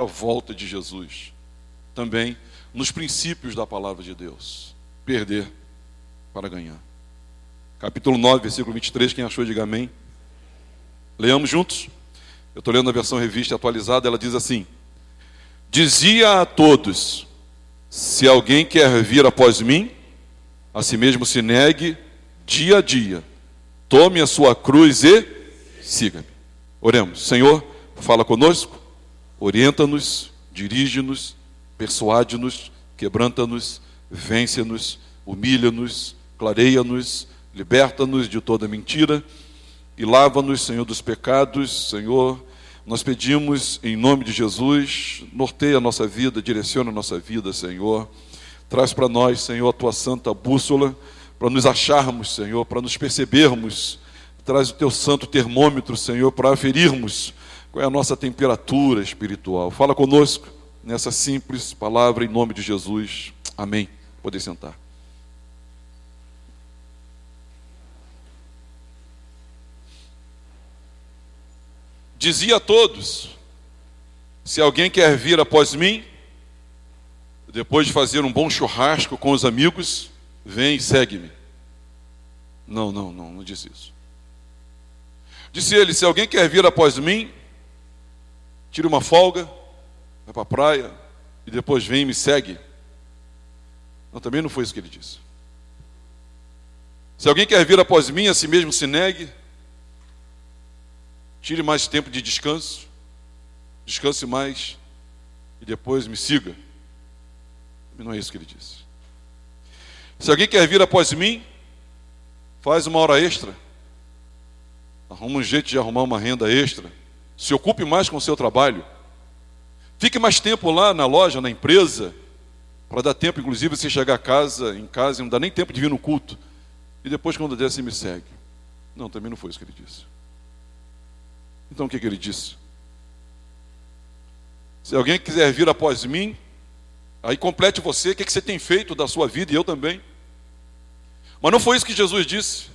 a volta de Jesus. Também nos princípios da palavra de Deus. Perder para ganhar. Capítulo 9, versículo 23, quem achou, diga amém. Leamos juntos? Eu estou lendo a versão revista atualizada, ela diz assim: dizia a todos, se alguém quer vir após mim, a si mesmo se negue dia a dia, tome a sua cruz e siga-me. Oremos. Senhor, fala conosco, orienta-nos, dirige-nos, persuade-nos, quebranta-nos, vence-nos, humilha-nos, clareia-nos, liberta-nos de toda mentira e lava-nos, Senhor, dos pecados. Senhor, nós pedimos em nome de Jesus, norteia a nossa vida, direciona a nossa vida, Senhor. Traz para nós, Senhor, a tua santa bússola, para nos acharmos, Senhor, para nos percebermos. Traz o teu santo termômetro, Senhor, para aferirmos qual é a nossa temperatura espiritual. Fala conosco nessa simples palavra em nome de Jesus. Amém. Pode sentar. Dizia a todos, se alguém quer vir após mim, depois de fazer um bom churrasco com os amigos, vem e segue-me. Não disse isso. Disse ele, se alguém quer vir após mim, tire uma folga, vai para a praia, e depois vem e me segue. Não, também não foi isso que ele disse. Se alguém quer vir após mim, a si mesmo se negue, tire mais tempo de descanso, descanse mais, e depois me siga. Não é isso que ele disse. Se alguém quer vir após mim, faz uma hora extra, arruma um jeito de arrumar uma renda extra, se ocupe mais com o seu trabalho, fique mais tempo lá na loja, na empresa, para dar tempo, inclusive, você chegar em casa, e não dá nem tempo de vir no culto, e depois, quando der, você me segue. Não, também não foi isso que ele disse. Então, o que ele disse? Se alguém quiser vir após mim, aí complete você, o que você tem feito da sua vida, e eu também. Mas não foi isso que Jesus disse.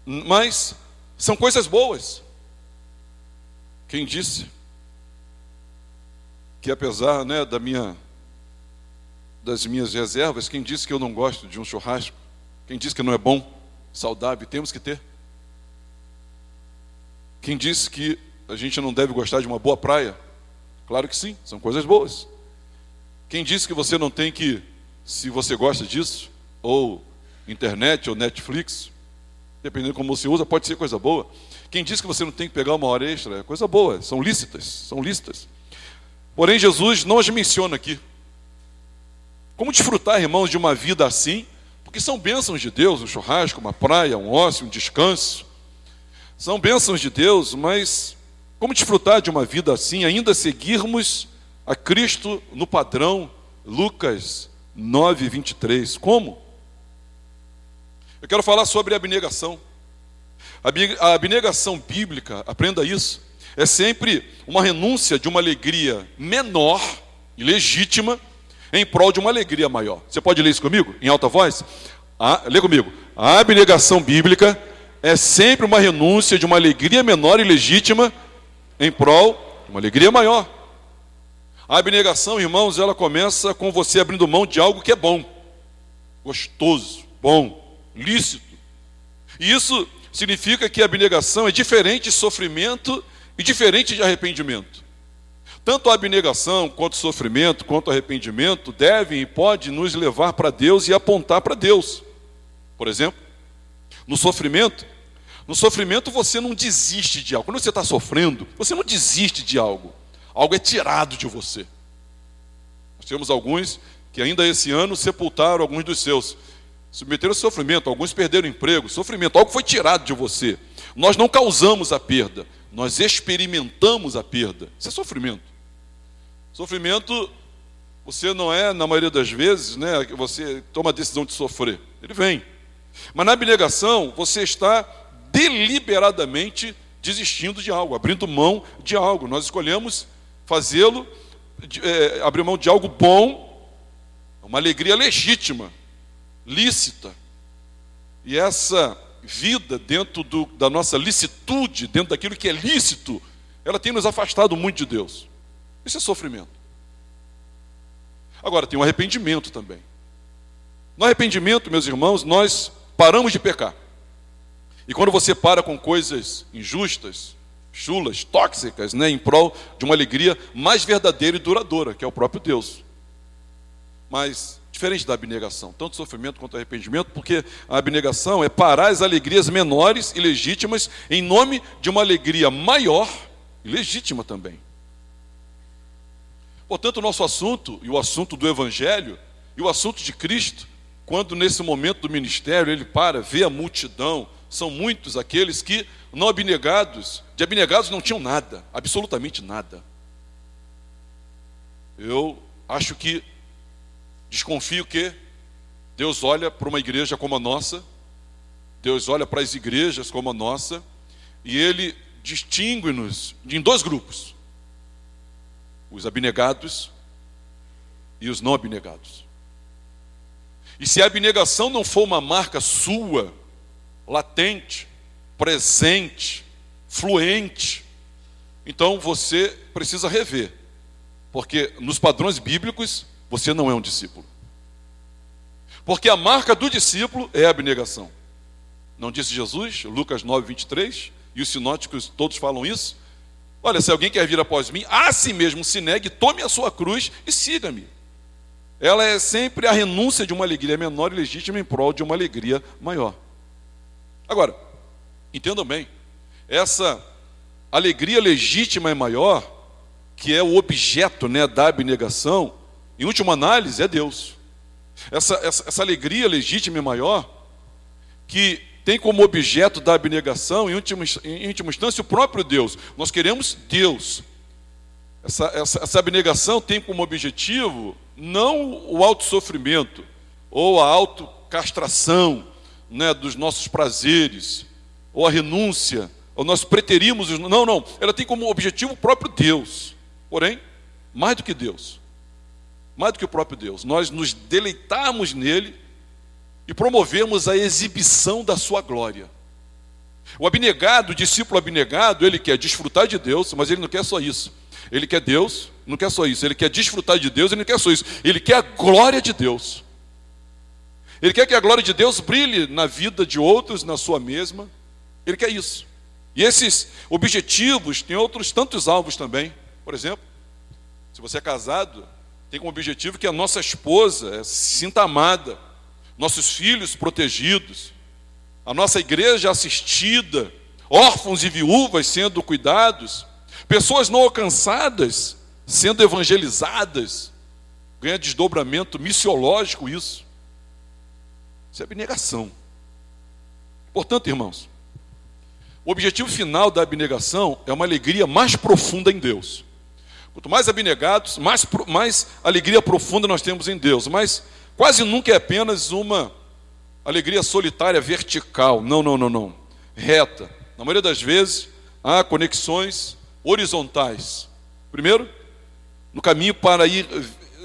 Mas são coisas boas. Quem disse que apesar, das minhas reservas, quem disse que eu não gosto de um churrasco, quem disse que não é bom, saudável, temos que ter. Quem disse que a gente não deve gostar de uma boa praia? Claro que sim, são coisas boas. Quem disse que você não tem que, se você gosta disso, ou internet, ou Netflix, dependendo de como você usa, pode ser coisa boa. Quem disse que você não tem que pegar uma hora extra? É coisa boa, são lícitas. Porém, Jesus não as menciona aqui. Como desfrutar, irmãos, de uma vida assim? Porque são bênçãos de Deus, um churrasco, uma praia, um ócio, um descanso. São bênçãos de Deus, mas como desfrutar de uma vida assim, ainda seguirmos a Cristo no padrão Lucas 9, 23. Como? Eu quero falar sobre abnegação. A abnegação bíblica, aprenda isso, é sempre uma renúncia de uma alegria menor e legítima em prol de uma alegria maior. Você pode ler isso comigo, em alta voz? Lê comigo. A abnegação bíblica é sempre uma renúncia de uma alegria menor e legítima em prol de uma alegria maior. A abnegação, irmãos, ela começa com você abrindo mão de algo que é bom, gostoso, bom, lícito. E isso significa que a abnegação é diferente de sofrimento e diferente de arrependimento. Tanto a abnegação, quanto o sofrimento, quanto o arrependimento devem e podem nos levar para Deus e apontar para Deus. Por exemplo, no sofrimento você não desiste de algo. Quando você está sofrendo, você não desiste de algo. Algo é tirado de você. Nós temos alguns que ainda esse ano sepultaram alguns dos seus. Submeteram ao sofrimento, alguns perderam emprego, sofrimento, algo foi tirado de você. Nós não causamos a perda, nós experimentamos a perda. Isso é sofrimento. Sofrimento, você não é, na maioria das vezes, você toma a decisão de sofrer. Ele vem. Mas na abnegação, você está deliberadamente desistindo de algo, abrindo mão de algo. Nós escolhemos fazê-lo, abrir mão de algo bom, uma alegria legítima, lícita. E essa vida dentro da nossa licitude, dentro daquilo que é lícito, ela tem nos afastado muito de Deus. Isso é sofrimento. Agora, tem o arrependimento também. No arrependimento, meus irmãos, nós paramos de pecar. E quando você para com coisas injustas, chulas, tóxicas, em prol de uma alegria mais verdadeira e duradoura, que é o próprio Deus. Mas, diferente da abnegação, tanto sofrimento quanto arrependimento, porque a abnegação é parar as alegrias menores e legítimas em nome de uma alegria maior e legítima também. Portanto, o nosso assunto, e o assunto do Evangelho, e o assunto de Cristo, quando nesse momento do ministério ele para, vê a multidão, são muitos aqueles que não abnegados, de abnegados não tinham nada, absolutamente nada. Eu acho que, desconfio que Deus olha para uma igreja como a nossa, Deus olha para as igrejas como a nossa, e Ele distingue-nos em dois grupos: os abnegados e os não abnegados. E se a abnegação não for uma marca sua, latente, presente, fluente, então você precisa rever, porque nos padrões bíblicos você não é um discípulo. Porque a marca do discípulo é a abnegação. Não disse Jesus, Lucas 9:23, e os sinóticos todos falam isso? Olha, se alguém quer vir após mim, a si mesmo se negue, tome a sua cruz e siga-me. Ela é sempre a renúncia de uma alegria menor e legítima em prol de uma alegria maior. Agora, entendam bem, essa alegria legítima e maior, que é o objeto, da abnegação, em última análise é Deus. Essa alegria legítima e maior, que tem como objeto da abnegação, em última instância, o próprio Deus. Nós queremos Deus. Essa abnegação tem como objetivo não o autossofrimento ou a autocastração, dos nossos prazeres, ou a renúncia, ou nós preterimos. Não. Ela tem como objetivo o próprio Deus. Porém, mais do que Deus, mais do que o próprio Deus, nós nos deleitarmos nele e promovemos a exibição da sua glória. O abnegado, o discípulo abnegado, ele quer desfrutar de Deus, mas ele não quer só isso. Ele quer Deus, não quer só isso. Ele quer desfrutar de Deus, ele não quer só isso. Ele quer a glória de Deus. Ele quer que a glória de Deus brilhe na vida de outros, na sua mesma. Ele quer isso. E esses objetivos têm outros tantos alvos também. Por exemplo, se você é casado, tem como objetivo que a nossa esposa se sinta amada, nossos filhos protegidos, a nossa igreja assistida, órfãos e viúvas sendo cuidados, pessoas não alcançadas sendo evangelizadas. Ganha desdobramento missiológico isso. Isso é abnegação. Portanto, irmãos, o objetivo final da abnegação é uma alegria mais profunda em Deus. Quanto mais abnegados, mais alegria profunda nós temos em Deus. Mas quase nunca é apenas uma alegria solitária, vertical. Não. Reta. Na maioria das vezes, há conexões horizontais. Primeiro, no caminho para ir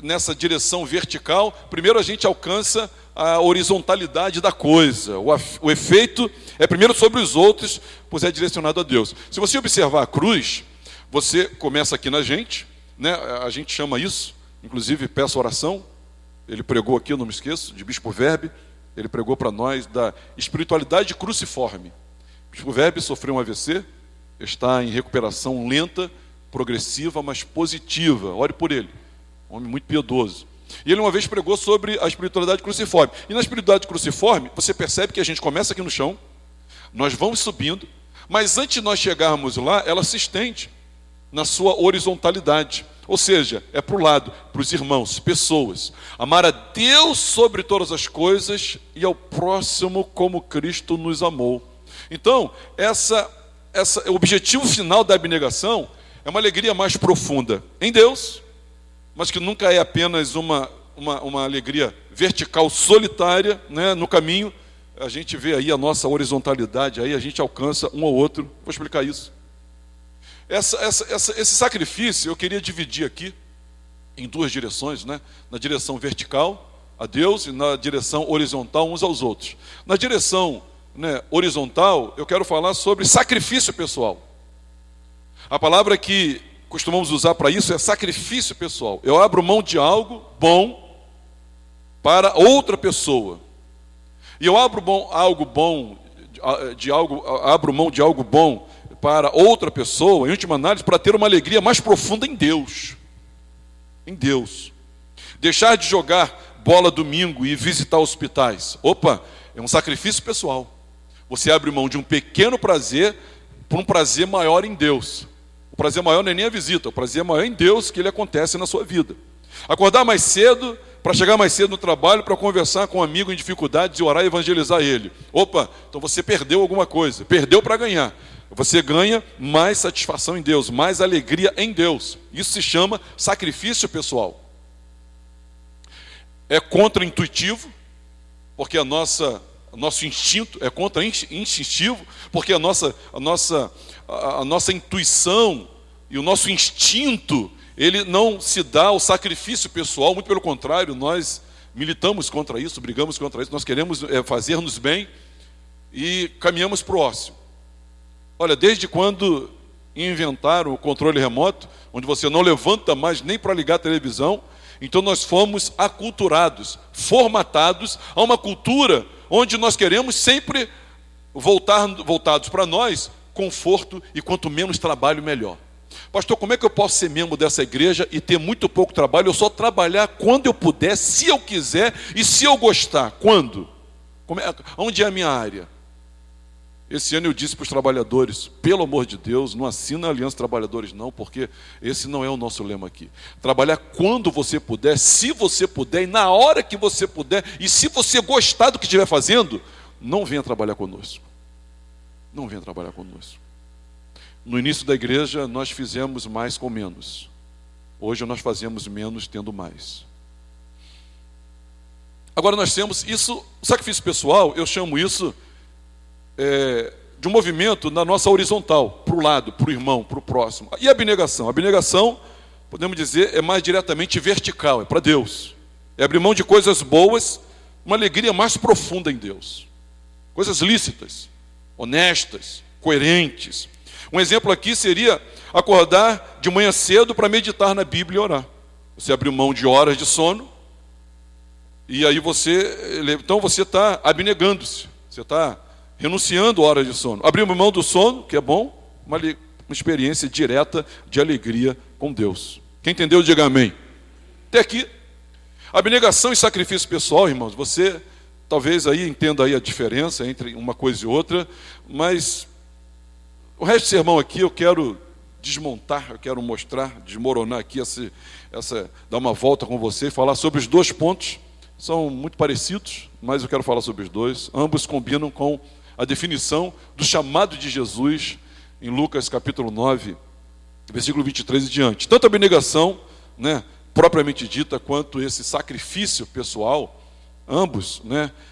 nessa direção vertical, primeiro a gente alcança a horizontalidade da coisa. O efeito é primeiro sobre os outros, pois é direcionado a Deus. Se você observar a cruz, você começa aqui na gente, a gente chama isso, inclusive peço oração, ele pregou aqui, eu não me esqueço, de Bispo Verbe, ele pregou para nós da espiritualidade cruciforme. Bispo Verbe sofreu um AVC, está em recuperação lenta, progressiva, mas positiva. Ore por ele, um homem muito piedoso. E ele uma vez pregou sobre a espiritualidade cruciforme. E na espiritualidade cruciforme, você percebe que a gente começa aqui no chão, nós vamos subindo, mas antes de nós chegarmos lá, ela se estende na sua horizontalidade. Ou seja, é para o lado, para os irmãos, pessoas. Amar a Deus sobre todas as coisas e ao próximo como Cristo nos amou. Então, o objetivo final da abnegação é uma alegria mais profunda em Deus, mas que nunca é apenas uma alegria vertical, solitária, no caminho. A gente vê aí a nossa horizontalidade, aí a gente alcança um ou outro. Vou explicar isso. Esse sacrifício eu queria dividir aqui em duas direções, na direção vertical a Deus e na direção horizontal uns aos outros. Na direção horizontal, eu quero falar sobre sacrifício pessoal. A palavra que costumamos usar para isso é sacrifício pessoal. Eu abro mão de algo bom para outra pessoa. E eu abro mão de algo bom para outra pessoa, em última análise, para ter uma alegria mais profunda em Deus. Em Deus. Deixar de jogar bola domingo e visitar hospitais. Opa, é um sacrifício pessoal. Você abre mão de um pequeno prazer por um prazer maior em Deus. O prazer maior não é nem a visita, o prazer maior é em Deus que ele acontece na sua vida. Acordar mais cedo, para chegar mais cedo no trabalho, para conversar com um amigo em dificuldades e orar e evangelizar ele. Opa, então você perdeu alguma coisa, perdeu para ganhar. Você ganha mais satisfação em Deus, mais alegria em Deus. Isso se chama sacrifício pessoal. É contra-intuitivo, porque nosso instinto é contra-instintivo, porque a nossa intuição e o nosso instinto, ele não se dá ao sacrifício pessoal, muito pelo contrário, nós militamos contra isso, brigamos contra isso, nós queremos fazer-nos bem e caminhamos para o ócio. Olha, desde quando inventaram o controle remoto, onde você não levanta mais nem para ligar a televisão, então nós fomos aculturados, formatados a uma cultura onde nós queremos sempre voltados para nós, conforto e quanto menos trabalho, melhor. Pastor, como é que eu posso ser membro dessa igreja e ter muito pouco trabalho? Eu só trabalhar quando eu puder, se eu quiser e se eu gostar. Quando? Onde é a minha área? Esse ano eu disse para os trabalhadores, pelo amor de Deus, não assina a Aliança Trabalhadores não, porque esse não é o nosso lema aqui. Trabalhar quando você puder, se você puder, e na hora que você puder, e se você gostar do que estiver fazendo, não venha trabalhar conosco. Não venha trabalhar conosco. No início da igreja, nós fizemos mais com menos. Hoje nós fazemos menos tendo mais. Agora nós temos isso, o sacrifício pessoal, eu chamo isso de um movimento na nossa horizontal, para o lado, para o irmão, para o próximo. E a abnegação? A abnegação, podemos dizer, é mais diretamente vertical, é para Deus. É abrir mão de coisas boas, uma alegria mais profunda em Deus. Coisas lícitas, honestas, coerentes. Um exemplo aqui seria acordar de manhã cedo para meditar na Bíblia e orar. Você abriu mão de horas de sono, e aí então você está abnegando-se, você está renunciando horas de sono. Abriu mão do sono, que é bom, uma experiência direta de alegria com Deus. Quem entendeu, diga amém. Até aqui, abnegação e sacrifício pessoal, irmãos, você talvez aí entenda aí a diferença entre uma coisa e outra, mas o resto do sermão aqui eu quero desmontar, eu quero mostrar, desmoronar aqui, dar uma volta com você e falar sobre os dois pontos. São muito parecidos, mas eu quero falar sobre os dois. Ambos combinam com a definição do chamado de Jesus em Lucas capítulo 9, versículo 23 e diante. Tanto a abnegação, propriamente dita, quanto esse sacrifício pessoal, ambos,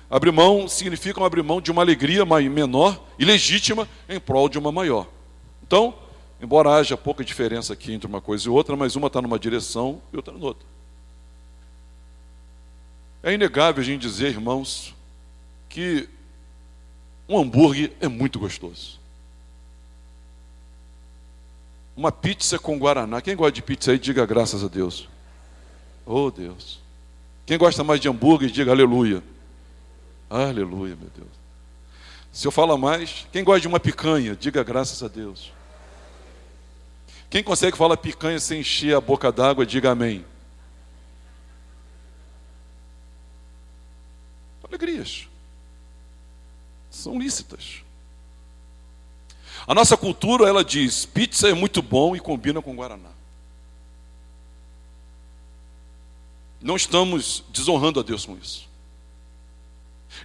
abrir mão significam abrir mão de uma alegria menor e legítima em prol de uma maior. Então, embora haja pouca diferença aqui entre uma coisa e outra, mas uma está numa direção e outra na outra. É inegável a gente dizer, irmãos, que um hambúrguer é muito gostoso. Uma pizza com guaraná. Quem gosta de pizza aí, diga graças a Deus. Oh, Deus. Quem gosta mais de hambúrguer, diga aleluia. Aleluia, meu Deus. Se eu falar mais, quem gosta de uma picanha, diga graças a Deus. Quem consegue falar picanha sem encher a boca d'água, diga amém. Alegrias. São lícitas. A nossa cultura, ela diz, pizza é muito bom e combina com guaraná. Não estamos desonrando a Deus com isso.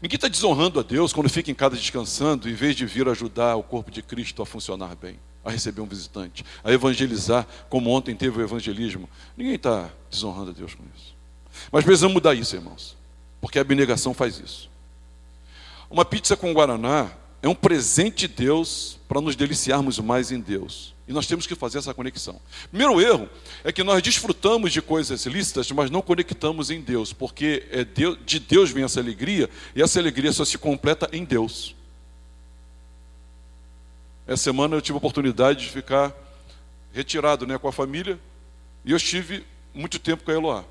Ninguém está desonrando a Deus quando fica em casa descansando, em vez de vir ajudar o corpo de Cristo a funcionar bem, a receber um visitante, a evangelizar, como ontem teve o evangelismo. Ninguém está desonrando a Deus com isso. Mas precisamos mudar isso, irmãos, porque a abnegação faz isso. Uma pizza com guaraná é um presente de Deus para nos deliciarmos mais em Deus. E nós temos que fazer essa conexão. Primeiro erro é que nós desfrutamos de coisas lícitas, mas não conectamos em Deus, porque de Deus vem essa alegria, e essa alegria só se completa em Deus. Essa semana eu tive a oportunidade de ficar retirado, né, com a família, e eu estive muito tempo com a Eloá.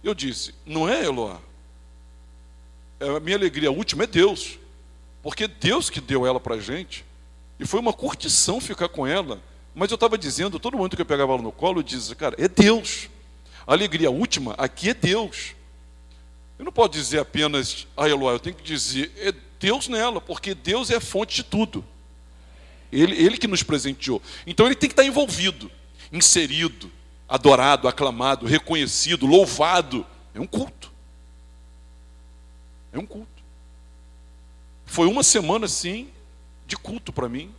Eu disse, não é Eloá, a minha alegria última é Deus, porque Deus que deu ela para a gente, e foi uma curtição ficar com ela, mas eu estava dizendo, todo mundo que eu pegava ela no colo, eu dizia, cara, é Deus, a alegria última aqui é Deus. Eu não posso dizer apenas a Eloá, eu tenho que dizer, é Deus nela, porque Deus é a fonte de tudo. Ele que nos presenteou. Então ele tem que estar envolvido, inserido, adorado, aclamado, reconhecido, louvado. É um culto. É um culto. Foi uma semana assim de culto para mim.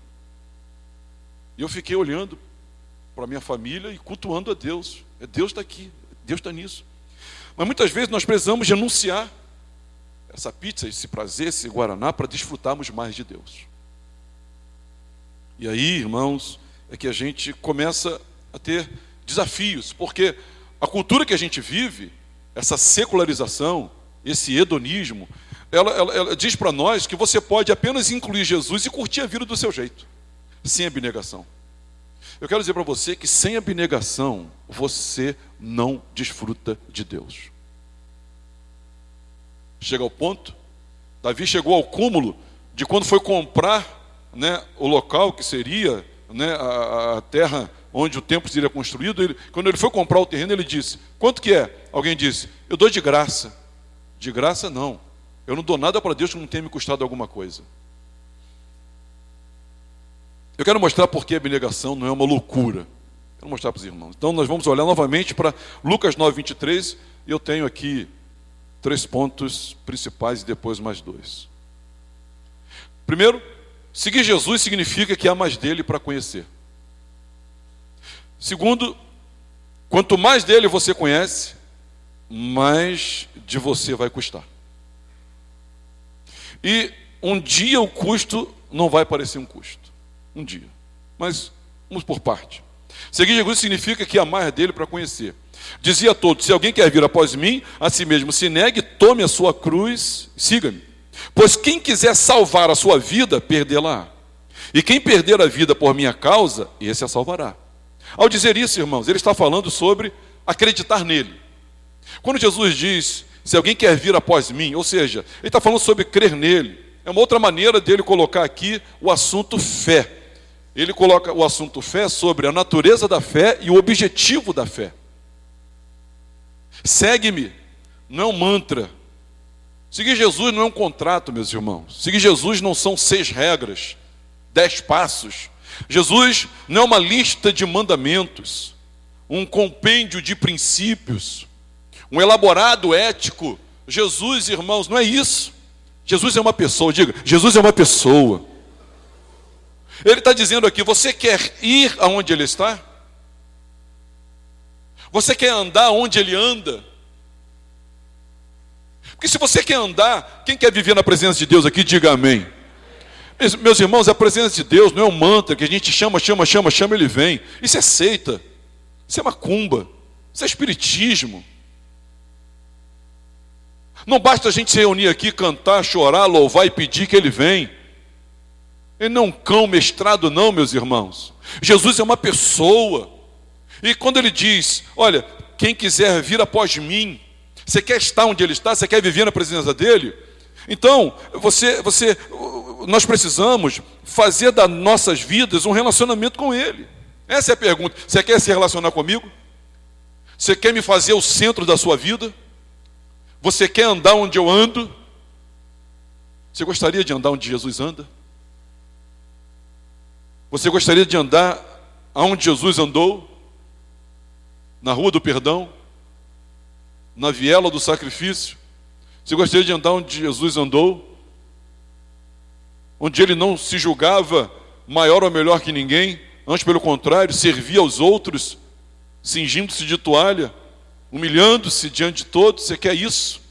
E eu fiquei olhando para a minha família e cultuando a Deus. Deus está aqui, Deus está nisso. Mas muitas vezes nós precisamos renunciar essa pizza, esse prazer, esse guaraná, para desfrutarmos mais de Deus. E aí, irmãos, é que a gente começa a ter desafios, porque a cultura que a gente vive, essa secularização, esse hedonismo, ela diz para nós que você pode apenas incluir Jesus e curtir a vida do seu jeito, sem abnegação. Eu quero dizer para você que sem abnegação, você não desfruta de Deus. Chega ao ponto, Davi chegou ao cúmulo de quando foi comprar, né, o local que seria, né, a terra onde o templo seria construído, quando ele foi comprar o terreno, ele disse, quanto que é? Alguém disse, eu dou de graça. De graça não, eu não dou nada para Deus que não tenha me custado alguma coisa. Eu quero mostrar porque a abnegação não é uma loucura. Quero mostrar para os irmãos. Então nós vamos olhar novamente para Lucas 9, 23, e eu tenho aqui 3 pontos principais e depois mais 2. Primeiro, seguir Jesus significa que há mais dele para conhecer. Segundo, quanto mais dele você conhece, mais de você vai custar. E um dia o custo não vai parecer um custo. Um dia. Mas vamos por parte. Seguir Jesus significa que há mais dele para conhecer. Dizia a todos, se alguém quer vir após mim, a si mesmo se negue, tome a sua cruz, siga-me. Pois quem quiser salvar a sua vida, perdê-la. E quem perder a vida por minha causa, esse a salvará. Ao dizer isso, irmãos, ele está falando sobre acreditar nele. Quando Jesus diz, se alguém quer vir após mim, ou seja, ele está falando sobre crer nele. É uma outra maneira dele colocar aqui o assunto fé. Ele coloca o assunto fé sobre a natureza da fé e o objetivo da fé. Segue-me, não é um mantra. Seguir Jesus não é um contrato, meus irmãos. Seguir Jesus não são 6 regras, 10 passos. Jesus não é uma lista de mandamentos, um compêndio de princípios, um elaborado ético. Jesus, irmãos, não é isso. Jesus é uma pessoa, diga, Jesus é uma pessoa. Ele está dizendo aqui, você quer ir aonde ele está? Você quer andar onde ele anda? Porque se você quer andar, quem quer viver na presença de Deus aqui, diga amém. Meus irmãos, a presença de Deus não é um mantra que a gente chama, ele vem. Isso é seita, isso é macumba, isso é espiritismo. Não basta a gente se reunir aqui, cantar, chorar, louvar e pedir que ele vem. Ele não é um cão mestrado não, meus irmãos. Jesus é uma pessoa. E quando ele diz, olha, quem quiser vir após mim, você quer estar onde ele está, você quer viver na presença dele? Então, nós precisamos fazer das nossas vidas um relacionamento com ele. Essa é a pergunta. Você quer se relacionar comigo? Você quer me fazer o centro da sua vida? Você quer andar onde eu ando? Você gostaria de andar onde Jesus anda? Você gostaria de andar aonde Jesus andou? Na rua do perdão? Na viela do sacrifício? Você gostaria de andar onde Jesus andou? Onde ele não se julgava maior ou melhor que ninguém, antes pelo contrário, servia aos outros, cingindo-se de toalha, humilhando-se diante de todos. Você quer isso?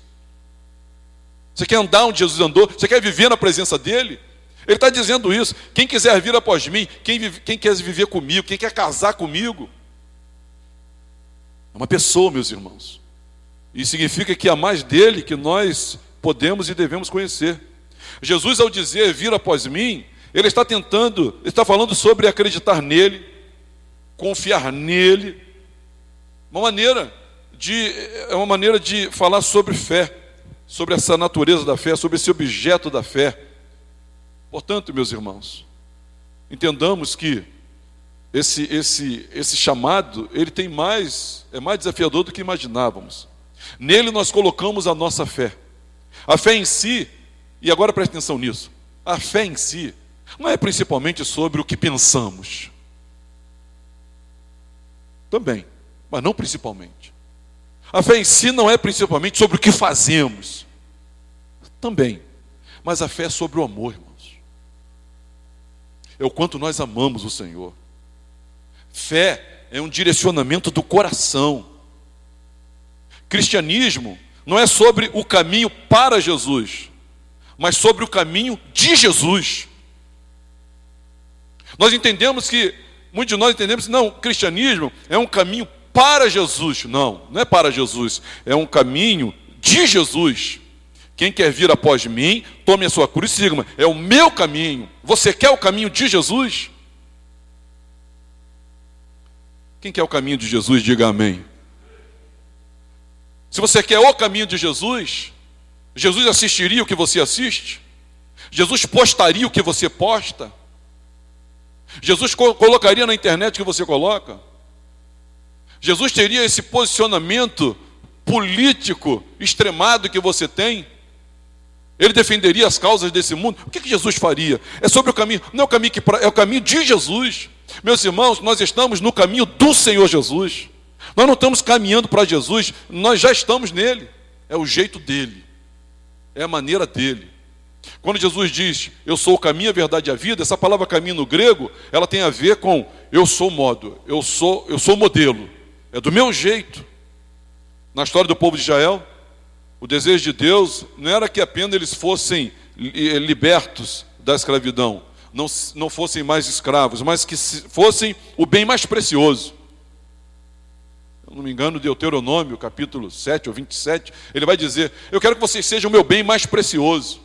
Você quer andar onde Jesus andou? Você quer viver na presença dele? Ele está dizendo isso. Quem quiser vir após mim, quem quer viver comigo, quem quer casar comigo, é uma pessoa, meus irmãos. E significa que há mais dele que nós podemos e devemos conhecer. Jesus, ao dizer vir após mim, ele está falando sobre acreditar nele, confiar nele. É uma maneira de falar sobre fé, sobre essa natureza da fé, sobre esse objeto da fé. Portanto, meus irmãos, entendamos que esse chamado, ele é mais desafiador do que imaginávamos. Nele nós colocamos a nossa fé. A fé em si, e agora preste atenção nisso, a fé em si não é principalmente sobre o que pensamos. Também, mas não principalmente. A fé em si não é principalmente sobre o que fazemos. Também, mas a fé é sobre o amor, irmãos. É o quanto nós amamos o Senhor. Fé é um direcionamento do coração. Cristianismo não é sobre o caminho para Jesus, mas sobre o caminho de Jesus. Muitos de nós entendemos que não, o cristianismo é um caminho para Jesus. Não é para Jesus, é um caminho de Jesus. Quem quer vir após mim, tome a sua cruz e siga-me. É o meu caminho. Você quer o caminho de Jesus? Quem quer o caminho de Jesus, diga amém. Se você quer o caminho de Jesus, Jesus assistiria o que você assiste? Jesus postaria o que você posta? Jesus colocaria na internet o que você coloca? Jesus teria esse posicionamento político extremado que você tem? Ele defenderia as causas desse mundo? O que Jesus faria? É sobre o caminho, não é o caminho é o caminho de Jesus. Meus irmãos, nós estamos no caminho do Senhor Jesus. Nós não estamos caminhando para Jesus, nós já estamos nele. É o jeito dele, é a maneira dele. Quando Jesus diz, eu sou o caminho, a verdade e a vida, essa palavra caminho no grego, ela tem a ver com eu sou o modo, eu sou o modelo. É do meu jeito. Na história do povo de Israel, o desejo de Deus não era que apenas eles fossem libertos da escravidão, não fossem mais escravos, mas que fossem o bem mais precioso. Se não me engano, Deuteronômio, capítulo 7 ou 27, ele vai dizer, eu quero que vocês sejam o meu bem mais precioso.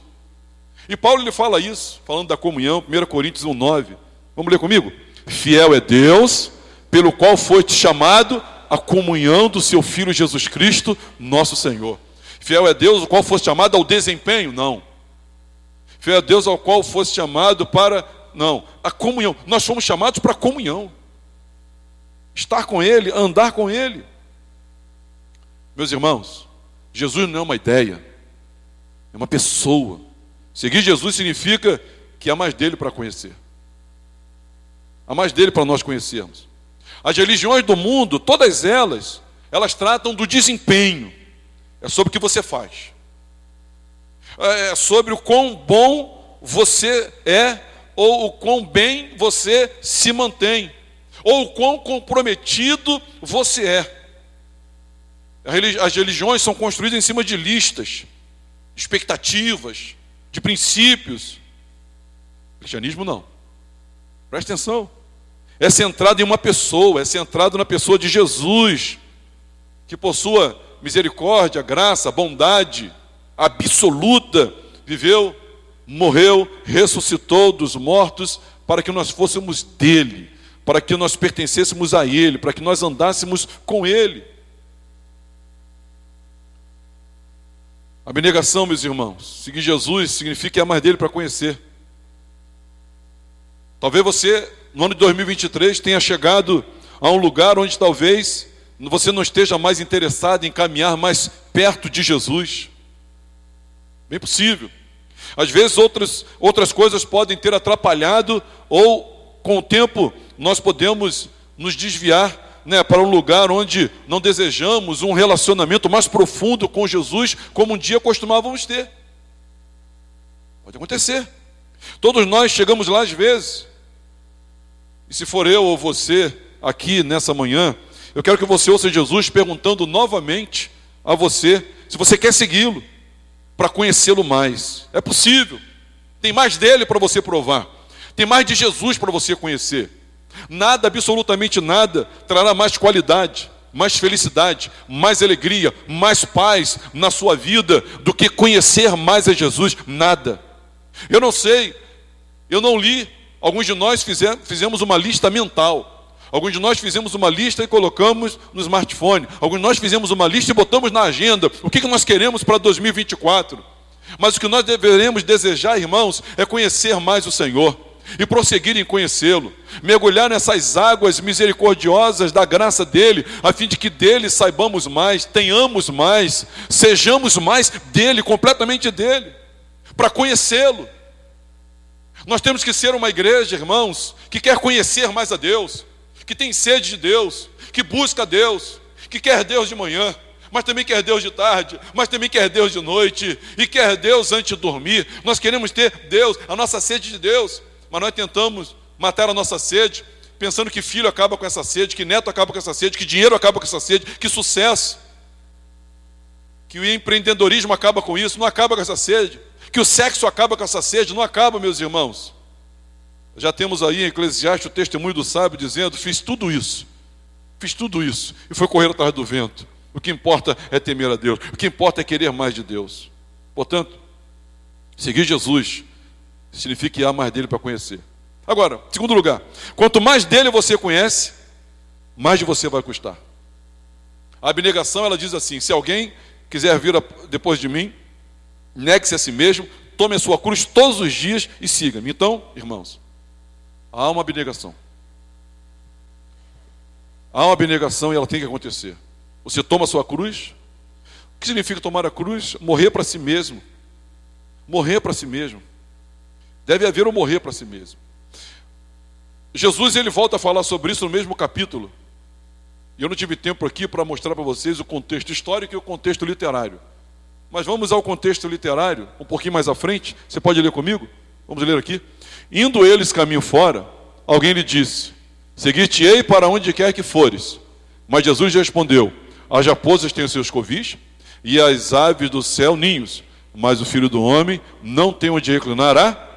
E Paulo ele fala isso, falando da comunhão, 1 Coríntios 1,9. Vamos ler comigo? Fiel é Deus, pelo qual foi-te chamado a comunhão do seu Filho Jesus Cristo, nosso Senhor. Fiel é Deus, o qual fosse chamado ao desempenho? Não. Fiel é Deus, ao qual fosse chamado para... Não, a comunhão. Nós fomos chamados para a comunhão. Estar com Ele, andar com Ele. Meus irmãos, Jesus não é uma ideia, é uma pessoa. Seguir Jesus significa que há mais dele para conhecer. Há mais dele para nós conhecermos. As religiões do mundo, todas elas tratam do desempenho. É sobre o que você faz. É sobre o quão bom você é, ou o quão bem você se mantém, ou o quão comprometido você é. As religiões são construídas em cima de listas, de expectativas, de princípios. O cristianismo não. Presta atenção. É centrado em uma pessoa, é centrado na pessoa de Jesus, que por sua misericórdia, graça, bondade absoluta, viveu, morreu, ressuscitou dos mortos, para que nós fôssemos dele, para que nós pertencêssemos a ele, para que nós andássemos com ele. Abnegação, meus irmãos, seguir Jesus significa que é mais dele para conhecer. Talvez você, no ano de 2023, tenha chegado a um lugar onde talvez você não esteja mais interessado em caminhar mais perto de Jesus. Bem possível. Às vezes outras coisas podem ter atrapalhado, ou com o tempo nós podemos nos desviar, para um lugar onde não desejamos um relacionamento mais profundo com Jesus, como um dia costumávamos ter. Pode acontecer. Todos nós chegamos lá às vezes. E se for eu ou você aqui nessa manhã, eu quero que você ouça Jesus perguntando novamente a você se você quer segui-lo, para conhecê-lo mais. É possível. Tem mais dele para você provar. Tem mais de Jesus para você conhecer. Nada, absolutamente nada, trará mais qualidade, mais felicidade, mais alegria, mais paz na sua vida do que conhecer mais a Jesus. Nada. Eu não sei, eu não li. Alguns de nós fizemos uma lista mental. Alguns de nós fizemos uma lista e colocamos no smartphone. Alguns de nós fizemos uma lista e botamos na agenda. O que nós queremos para 2024? Mas o que nós deveremos desejar, irmãos, é conhecer mais o Senhor e prosseguir em conhecê-lo. Mergulhar nessas águas misericordiosas da graça dele, a fim de que dele saibamos mais, tenhamos mais, sejamos mais dele, completamente dele, para conhecê-lo. Nós temos que ser uma igreja, irmãos, que quer conhecer mais a Deus, que tem sede de Deus, que busca Deus, que quer Deus de manhã, mas também quer Deus de tarde, mas também quer Deus de noite, e quer Deus antes de dormir. Nós queremos ter Deus, a nossa sede de Deus, mas nós tentamos matar a nossa sede, pensando que filho acaba com essa sede, que neto acaba com essa sede, que dinheiro acaba com essa sede, que sucesso, que o empreendedorismo acaba com isso. Não acaba com essa sede. Que o sexo acaba com essa sede. Não acaba, meus irmãos. Já temos aí em Eclesiastes o testemunho do sábio dizendo: fiz tudo isso, e foi correr atrás do vento. O que importa é temer a Deus, o que importa é querer mais de Deus. Portanto, seguir Jesus significa ir a mais dele para conhecer. Agora, segundo lugar, quanto mais dele você conhece, mais de você vai custar. A abnegação, ela diz assim: se alguém quiser vir depois de mim, negue-se a si mesmo, tome a sua cruz todos os dias e siga-me. Então, irmãos, há uma abnegação. Há uma abnegação e ela tem que acontecer. Você toma a sua cruz. O que significa tomar a cruz? Morrer para si mesmo. Morrer para si mesmo. Deve haver um morrer para si mesmo. Jesus, ele volta a falar sobre isso no mesmo capítulo. E eu não tive tempo aqui para mostrar para vocês o contexto histórico e o contexto literário. Mas vamos ao contexto literário, um pouquinho mais à frente. Você pode ler comigo? Vamos ler aqui. Indo eles caminho fora, alguém lhe disse: seguir-te-ei para onde quer que fores. Mas Jesus respondeu: as raposas têm os seus covis, e as aves do céu ninhos, mas o Filho do Homem não tem onde reclinar a...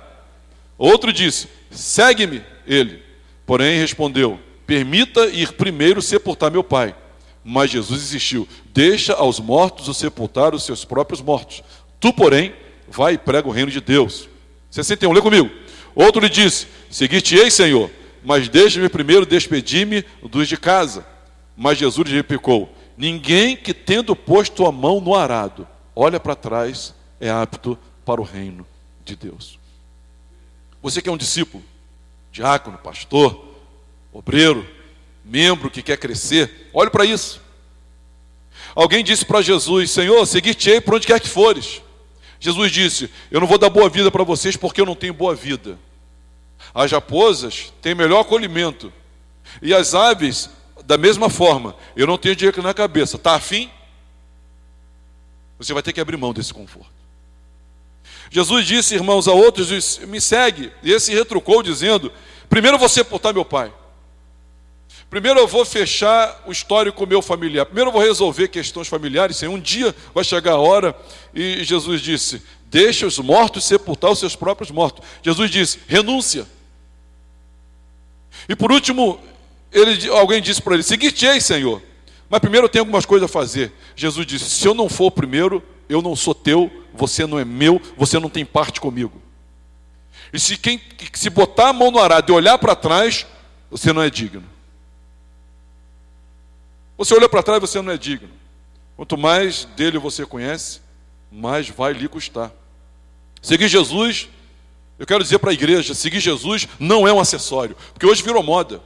Outro disse: segue-me. Ele, porém, respondeu: permita ir primeiro sepultar meu pai. Mas Jesus insistiu: deixa aos mortos o sepultar os seus próprios mortos. Tu, porém, vai e prega o reino de Deus. 61, lê comigo. Outro lhe disse: seguir-te-ei, Senhor, mas deixa-me primeiro despedir-me dos de casa. Mas Jesus lhe replicou: ninguém que, tendo posto a mão no arado, olha para trás, é apto para o reino de Deus. Você que é um discípulo, diácono, pastor, obreiro, membro que quer crescer, olhe para isso. Alguém disse para Jesus: Senhor, seguir-te-ei por onde quer que fores. Jesus disse: eu não vou dar boa vida para vocês porque eu não tenho boa vida. As raposas têm melhor acolhimento, e as aves da mesma forma. Eu não tenho dinheiro na cabeça. Está afim? Você vai ter que abrir mão desse conforto. Jesus disse, irmãos, a outros: me segue. E esse retrucou dizendo: primeiro eu vou sepultar meu pai. Primeiro eu vou fechar o histórico meu familiar. Primeiro eu vou resolver questões familiares. Um dia vai chegar a hora. E Jesus disse: deixa os mortos sepultar os seus próprios mortos. Jesus disse: renúncia. E por último, alguém disse para ele: seguir-te-ei, Senhor, mas primeiro eu tenho algumas coisas a fazer. Jesus disse: se eu não for o primeiro, eu não sou teu, você não é meu, você não tem parte comigo. E se botar a mão no arado e olhar para trás, você não é digno. Você olha para trás, você não é digno. Quanto mais dele você conhece, mais vai lhe custar. Seguir Jesus, eu quero dizer para a igreja, seguir Jesus não é um acessório, porque hoje virou moda.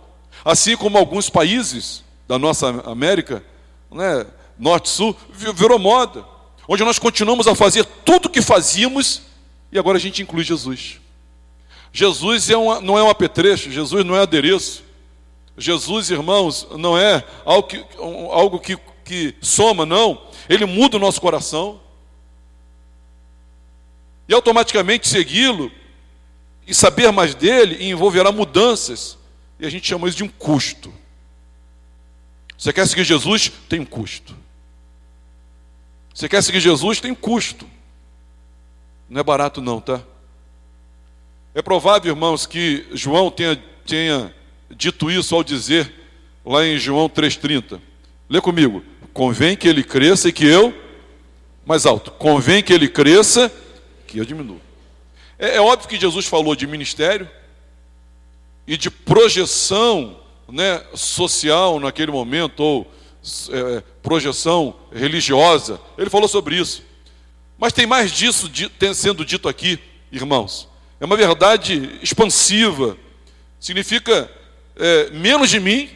Assim como alguns países da nossa América, né, Norte e Sul, virou moda, onde nós continuamos a fazer tudo o que fazíamos e agora a gente inclui Jesus. Jesus não é um apetrecho, Jesus não é adereço. Jesus, irmãos, não é algo que soma, não. Ele muda o nosso coração. E automaticamente segui-lo e saber mais dele envolverá mudanças. E a gente chama isso de um custo. Você quer seguir Jesus? Tem um custo. Você quer seguir Jesus? Tem um custo. Não é barato não, tá? É provável, irmãos, que João tenha dito isso ao dizer, lá em João 3,30. Lê comigo. Convém que ele cresça e que eu... Mais alto. Convém que ele cresça, que eu diminua. É óbvio que Jesus falou de ministério e de projeção né, social naquele momento, ou projeção religiosa. Ele falou sobre isso. Mas tem mais disso sendo dito aqui, irmãos. É uma verdade expansiva. Significa menos de mim,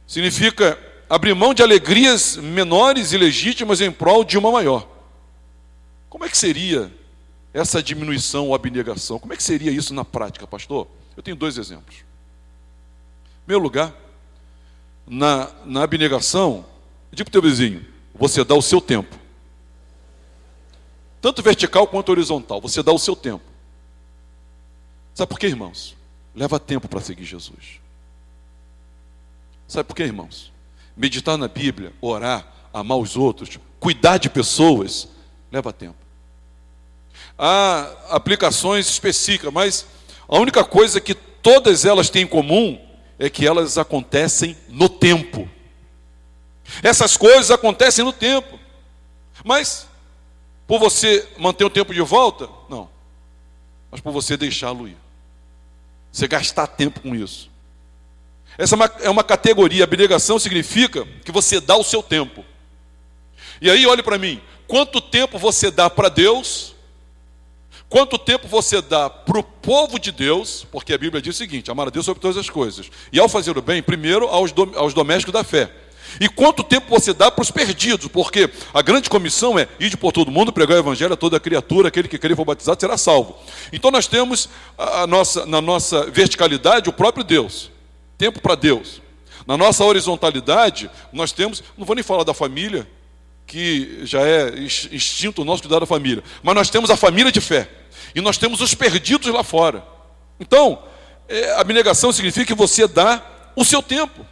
significa abrir mão de alegrias menores e legítimas em prol de uma maior. Como é que seria essa diminuição ou abnegação? Como é que seria isso na prática, pastor? Eu tenho 2 exemplos. Em primeiro lugar, na abnegação, diga para o teu vizinho, você dá o seu tempo. Tanto vertical quanto horizontal, você dá o seu tempo. Sabe por quê, irmãos? Leva tempo para seguir Jesus. Sabe por quê, irmãos? Meditar na Bíblia, orar, amar os outros, cuidar de pessoas, leva tempo. Há aplicações específicas, mas a única coisa que todas elas têm em comum é que elas acontecem no tempo. Essas coisas acontecem no tempo. Mas, por você manter o tempo de volta, não. Mas por você deixá-lo ir. Você gastar tempo com isso. Essa é uma categoria. Abnegação significa que você dá o seu tempo. E aí, olhe para mim. Quanto tempo você dá para Deus? Quanto tempo você dá para o povo de Deus? Porque a Bíblia diz o seguinte: amar a Deus sobre todas as coisas. E ao fazer o bem, primeiro aos domésticos da fé. E quanto tempo você dá para os perdidos? Porque a grande comissão é: ide por todo mundo, pregar o evangelho a toda criatura, aquele que crer e for batizado será salvo. Então nós temos na nossa verticalidade o próprio Deus, tempo para Deus. Na nossa horizontalidade, nós temos, não vou nem falar da família, que já é instinto nosso cuidar da família, mas nós temos a família de fé, e nós temos os perdidos lá fora. Então, abnegação significa que você dá o seu tempo.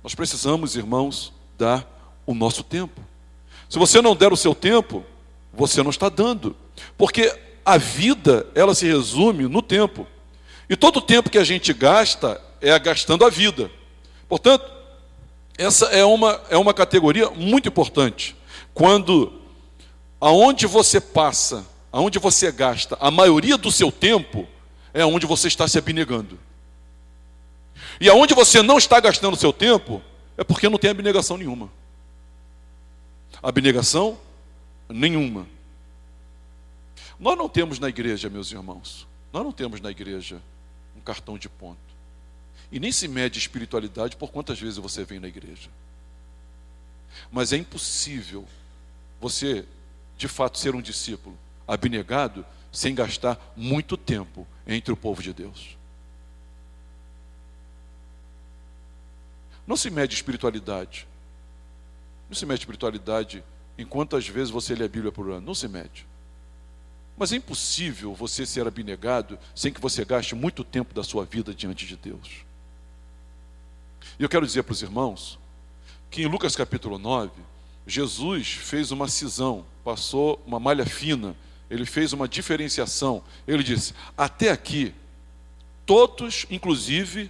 Nós precisamos, irmãos, dar o nosso tempo. Se você não der o seu tempo, você não está dando. Porque a vida, ela se resume no tempo. E todo o tempo que a gente gasta, é gastando a vida. Portanto, essa é uma categoria muito importante. Quando, aonde você passa, aonde você gasta a maioria do seu tempo, é onde você está se abnegando. E aonde você não está gastando o seu tempo, é porque não tem abnegação nenhuma. Abnegação nenhuma. Nós não temos na igreja, meus irmãos, nós não temos na igreja um cartão de ponto. E nem se mede espiritualidade por quantas vezes você vem na igreja. Mas é impossível você, de fato, ser um discípulo abnegado sem gastar muito tempo entre o povo de Deus. Não se mede espiritualidade. Não se mede espiritualidade em quantas vezes você lê a Bíblia por ano. Não se mede. Mas é impossível você ser abnegado sem que você gaste muito tempo da sua vida diante de Deus. E eu quero dizer para os irmãos que em Lucas capítulo 9, Jesus fez uma cisão, passou uma malha fina, ele fez uma diferenciação. Ele disse: até aqui, todos, inclusive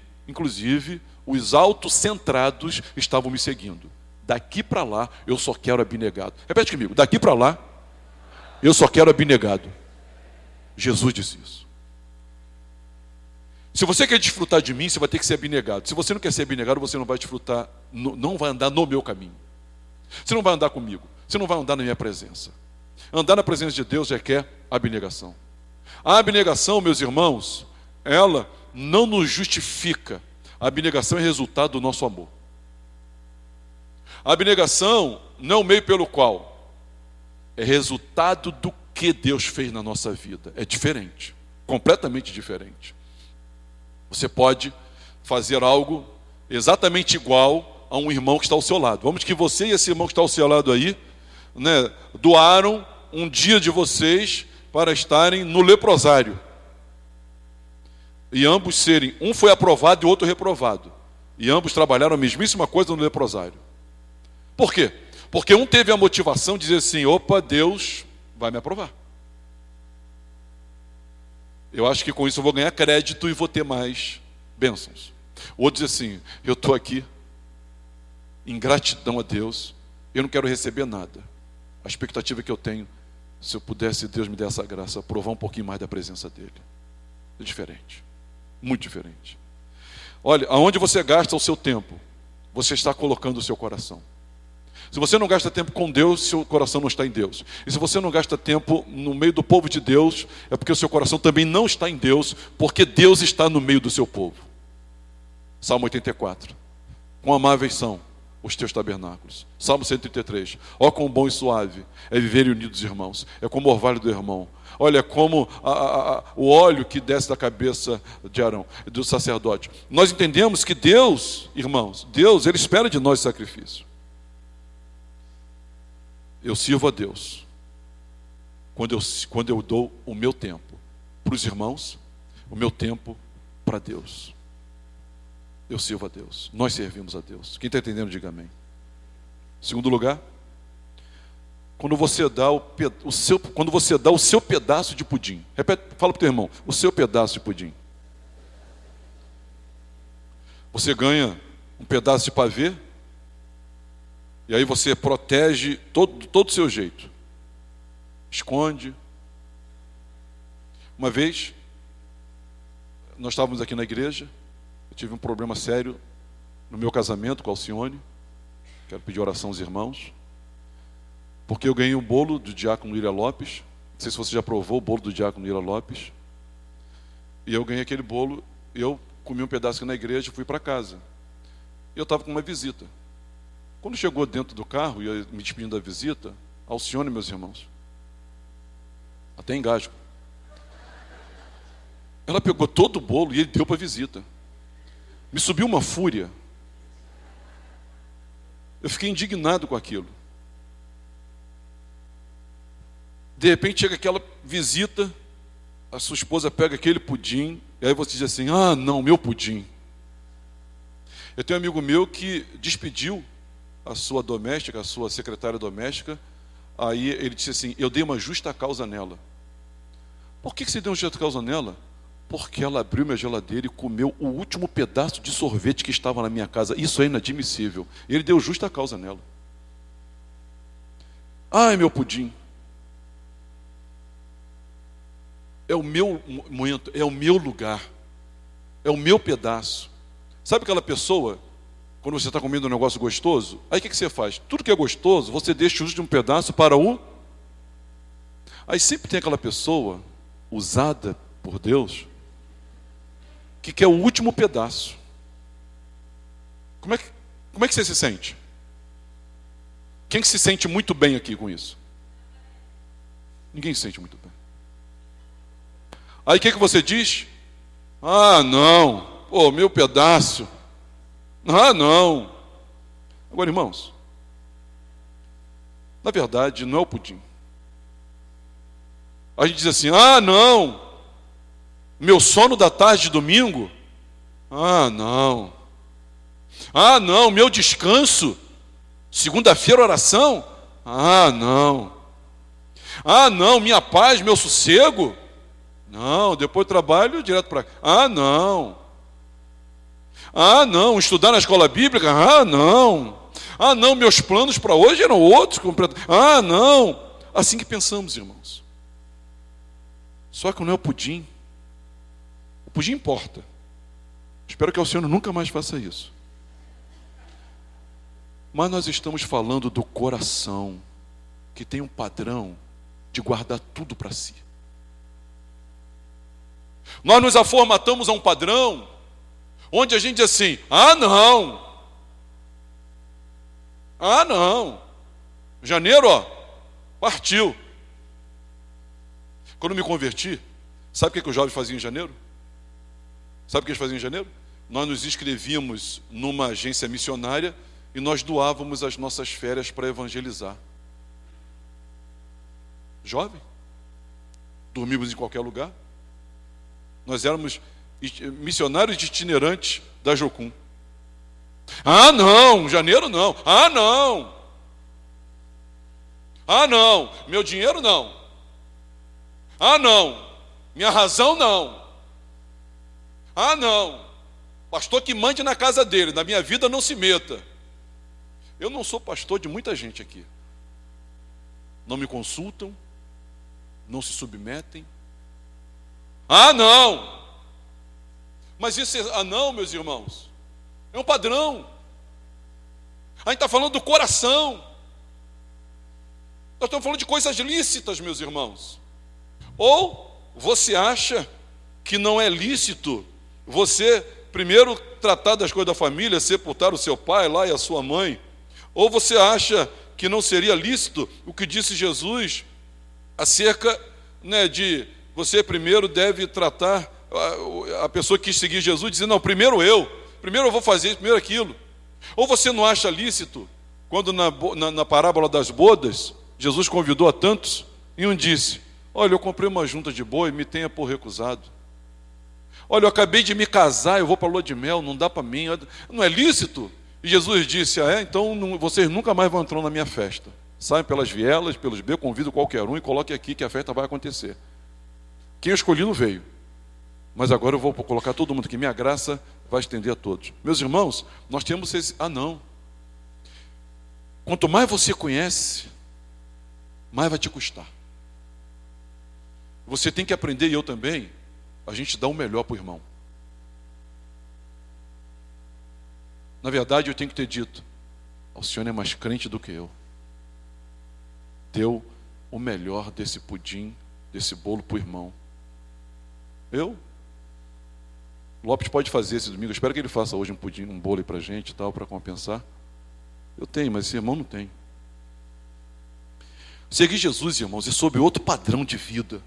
os autocentrados estavam me seguindo. Daqui para lá, eu só quero abnegado. Repete comigo: daqui para lá, eu só quero abnegado. Jesus disse isso. Se você quer desfrutar de mim, você vai ter que ser abnegado. Se você não quer ser abnegado, você não vai desfrutar, não vai andar no meu caminho. Você não vai andar comigo. Você não vai andar na minha presença. Andar na presença de Deus requer abnegação. A abnegação, meus irmãos, ela não nos justifica. A abnegação é resultado do nosso amor. A abnegação não é o meio pelo qual, é resultado do que Deus fez na nossa vida. É diferente, completamente diferente. Você pode fazer algo exatamente igual a um irmão que está ao seu lado. Vamos que você e esse irmão que está ao seu lado aí, né, doaram um dia de vocês para estarem no leprosário. E ambos serem, um foi aprovado e o outro reprovado. E ambos trabalharam a mesmíssima coisa no leprosário. Por quê? Porque um teve a motivação de dizer assim: opa, Deus vai me aprovar. Eu acho que com isso eu vou ganhar crédito e vou ter mais bênçãos. O outro diz assim: eu estou aqui em gratidão a Deus, eu não quero receber nada. A expectativa que eu tenho, se eu pudesse, Deus me der essa graça, provar um pouquinho mais da presença dele. É diferente, muito diferente. Olha, aonde você gasta o seu tempo, você está colocando o seu coração. Se você não gasta tempo com Deus, seu coração não está em Deus. E se você não gasta tempo no meio do povo de Deus, é porque o seu coração também não está em Deus, porque Deus está no meio do seu povo. Salmo 84. Quão amáveis são os teus tabernáculos. Salmo 133. Ó, quão bom e suave é viverem unidos, irmãos. É como o orvalho do irmão. Olha, é como o óleo que desce da cabeça de Arão, do sacerdote. Nós entendemos que Deus, irmãos, Deus, Ele espera de nós sacrifício. Eu sirvo a Deus quando eu dou o meu tempo para os irmãos, o meu tempo para Deus. Eu sirvo a Deus, nós servimos a Deus. Quem está entendendo, diga amém. Segundo lugar, quando você dá o seu pedaço de pudim. Repete, fala para o teu irmão, o seu pedaço de pudim. Você ganha um pedaço de pavê, e aí você protege todo o seu jeito. Esconde. Uma vez, nós estávamos aqui na igreja, eu tive um problema sério no meu casamento com a Alcione. Quero pedir oração aos irmãos. Porque eu ganhei um bolo do diácono Ira Lopes. Não sei se você já provou o bolo do diácono Ira Lopes. E eu ganhei aquele bolo, eu comi um pedaço aqui na igreja e fui para casa. E eu estava com uma visita. Quando chegou dentro do carro, e me despedindo da visita, Alcione, meus irmãos, até engasgo. Ela pegou todo o bolo e ele deu para a visita. Me subiu uma fúria. Eu fiquei indignado com aquilo. De repente chega aquela visita, a sua esposa pega aquele pudim, e aí você diz assim, ah não, meu pudim. Eu tenho um amigo meu que despediu a sua doméstica, a sua secretária doméstica, aí ele disse assim, eu dei uma justa causa nela. Por que você deu uma justa causa nela? Porque ela abriu minha geladeira e comeu o último pedaço de sorvete que estava na minha casa. Isso é inadmissível. Ele deu justa causa nela. Ai, meu pudim. É o meu momento, é o meu lugar, é o meu pedaço. Sabe aquela pessoa, quando você está comendo um negócio gostoso, aí o que você faz? Tudo que é gostoso, você deixa o último pedaço para o... Aí sempre tem aquela pessoa, usada por Deus, que quer o último pedaço. Como é que você se sente? Quem que se sente muito bem aqui com isso? Ninguém se sente muito bem. Aí o que você diz? Ah, não, pô, meu pedaço. Ah, não. Agora, irmãos, na verdade, não é o pudim. A gente diz assim, ah, não, meu sono da tarde de domingo. Ah, não. Ah, não, meu descanso, segunda-feira oração. Ah, não. Ah, não, minha paz, meu sossego. Não, depois do trabalho, direto para cá. Ah, não. Ah, não, estudar na escola bíblica? Ah, não. Ah, não, meus planos para hoje eram outros. Ah, não. Assim que pensamos, irmãos. Só que não é o pudim. O pudim importa. Espero que o Senhor nunca mais faça isso. Mas nós estamos falando do coração, que tem um padrão de guardar tudo para si. Nós nos aformatamos a um padrão onde a gente diz assim, ah não, ah não, janeiro, ó, partiu. Quando me converti, sabe o que os jovens faziam em janeiro? Sabe o que eles faziam em janeiro? Nós nos inscrevíamos numa agência missionária e nós doávamos as nossas férias para evangelizar. Jovem, dormíamos em qualquer lugar. Nós éramos missionários itinerantes da Jocum. Ah, não, janeiro não. Ah, não. Ah, não, meu dinheiro não. Ah, não, minha razão não. Ah, não, pastor que mande na casa dele, na minha vida não se meta. Eu não sou pastor de muita gente aqui. Não me consultam, não se submetem. Ah, não! Mas isso não, meus irmãos. É um padrão. A gente está falando do coração. Nós estamos falando de coisas lícitas, meus irmãos. Ou você acha que não é lícito você primeiro tratar das coisas da família, sepultar o seu pai lá e a sua mãe? Ou você acha que não seria lícito o que disse Jesus acerca, de você primeiro deve tratar a pessoa que quis seguir Jesus, dizendo, não, primeiro eu vou fazer isso, primeiro aquilo. Ou você não acha lícito, quando na parábola das bodas, Jesus convidou a tantos, e um disse, olha, eu comprei uma junta de boi, me tenha por recusado. Olha, eu acabei de me casar, eu vou para a lua de mel, não dá para mim, não é lícito? E Jesus disse, então vocês nunca mais vão entrar na minha festa. Saiam pelas vielas, pelos becos, convido qualquer um e coloque aqui que a festa vai acontecer. Quem eu escolhi não veio. Mas agora eu vou colocar todo mundo aqui. Minha graça vai estender a todos. Meus irmãos, nós temos esse... não. Quanto mais você conhece, mais vai te custar. Você tem que aprender, e eu também, a gente dá o melhor para o irmão. Na verdade, eu tenho que ter dito, o senhor é mais crente do que eu. Deu o melhor desse pudim, desse bolo para o irmão. Lopes pode fazer esse domingo, eu espero que ele faça hoje um pudim, um bolo aí para a gente e tal, para compensar. Eu tenho, mas esse irmão não tem. Seguir Jesus, irmãos, é sobre outro padrão de vida.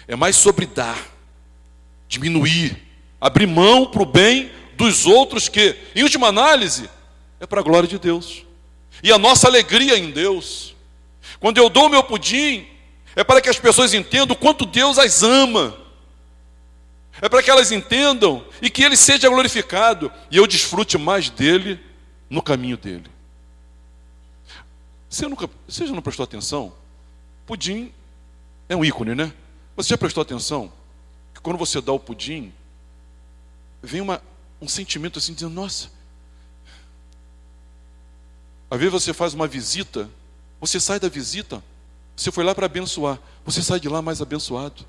É mais sobre dar, diminuir, abrir mão para o bem dos outros que, em última análise, é para a glória de Deus. E a nossa alegria em Deus. Quando eu dou o meu pudim, é para que as pessoas entendam o quanto Deus as ama. É para que elas entendam e que Ele seja glorificado. E eu desfrute mais dEle no caminho dEle. Você já não prestou atenção? Pudim é um ícone, né? Você já prestou atenção que quando você dá o pudim, vem um sentimento assim, dizendo, nossa. Às vezes você faz uma visita, você sai da visita, você foi lá para abençoar, você sai de lá mais abençoado.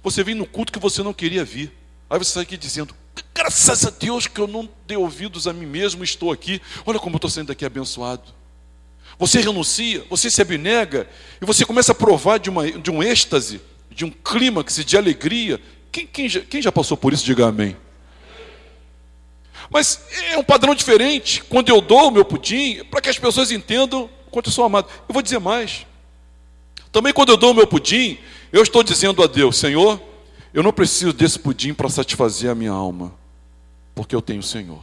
Você vem no culto que você não queria vir, aí você sai aqui dizendo, graças a Deus que eu não dei ouvidos a mim mesmo, estou aqui, olha como eu estou saindo daqui abençoado. Você renuncia, você se abnega, e você começa a provar de um êxtase, de um clímax de alegria. Quem já passou por isso, diga amém. Mas é um padrão diferente, quando eu dou o meu pudim, para que as pessoas entendam o quanto eu sou amado. Eu vou dizer mais, também quando eu dou o meu pudim, eu estou dizendo a Deus, Senhor, eu não preciso desse pudim para satisfazer a minha alma, porque eu tenho o Senhor.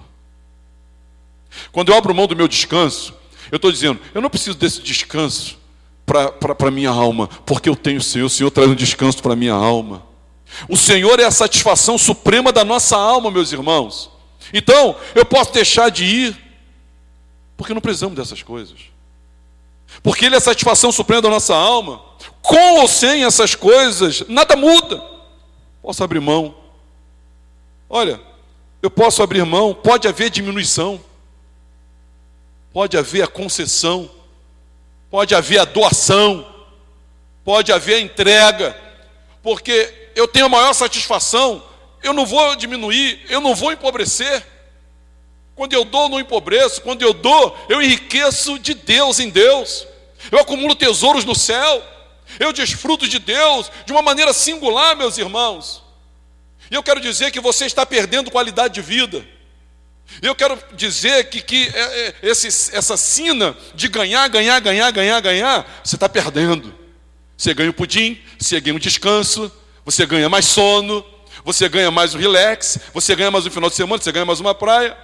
Quando eu abro mão do meu descanso, eu estou dizendo, eu não preciso desse descanso para a minha alma, porque eu tenho o Senhor traz um descanso para a minha alma. O Senhor é a satisfação suprema da nossa alma, meus irmãos. Então, eu posso deixar de ir, porque não precisamos dessas coisas. Porque Ele é a satisfação suprema da nossa alma. Com ou sem essas coisas, nada muda. Posso abrir mão. Olha, eu posso abrir mão, pode haver diminuição. Pode haver a concessão. Pode haver a doação. Pode haver a entrega. Porque eu tenho a maior satisfação. Eu não vou diminuir, eu não vou empobrecer. Quando eu dou, não empobreço. Quando eu dou, eu enriqueço de Deus em Deus. Eu acumulo tesouros no céu. Eu desfruto de Deus de uma maneira singular, meus irmãos. E eu quero dizer que você está perdendo qualidade de vida. Eu quero dizer que essa sina de ganhar, você está perdendo. Você ganha o pudim, você ganha um descanso, você ganha mais sono, você ganha mais um relax, você ganha mais um final de semana, você ganha mais uma praia.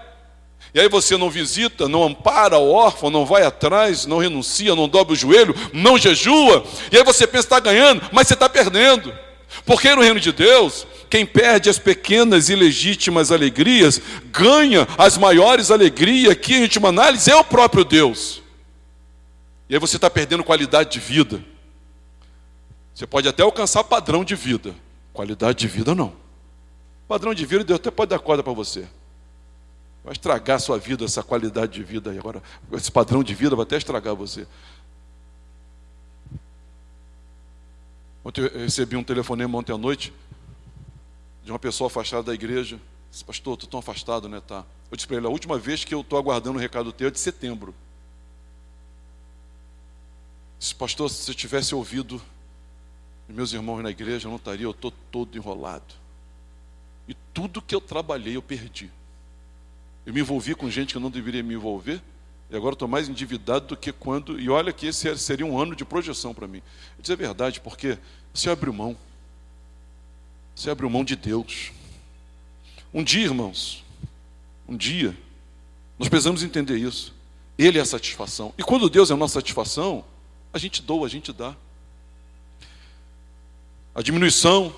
E aí você não visita, não ampara o órfão, não vai atrás, não renuncia, não dobra o joelho, não jejua. E aí você pensa que está ganhando, mas você está perdendo. Porque no reino de Deus, quem perde as pequenas e legítimas alegrias, ganha as maiores alegrias, que em última análise é o próprio Deus. E aí você está perdendo qualidade de vida. Você pode até alcançar padrão de vida, qualidade de vida não. Padrão de vida, Deus até pode dar corda para você. Vai estragar a sua vida, essa qualidade de vida aí. Agora, esse padrão de vida vai até estragar você. Ontem eu recebi um telefonema ontem à noite de uma pessoa afastada da igreja. Disse: pastor, estou tão afastado, né? Tá. Eu disse para ele: a última vez que eu estou aguardando o recado teu é de setembro. Disse: pastor, se eu tivesse ouvido meus irmãos na igreja, eu não estaria, eu estou todo enrolado. E tudo que eu trabalhei, eu perdi. Eu me envolvi com gente que eu não deveria me envolver, e agora estou mais endividado do que quando... E olha que esse seria um ano de projeção para mim. Eu disse: é verdade, porque você abriu mão. Você abriu mão de Deus. Um dia, irmãos, um dia, nós precisamos entender isso. Ele é a satisfação. E quando Deus é a nossa satisfação, a gente doa, a gente dá. A diminuição.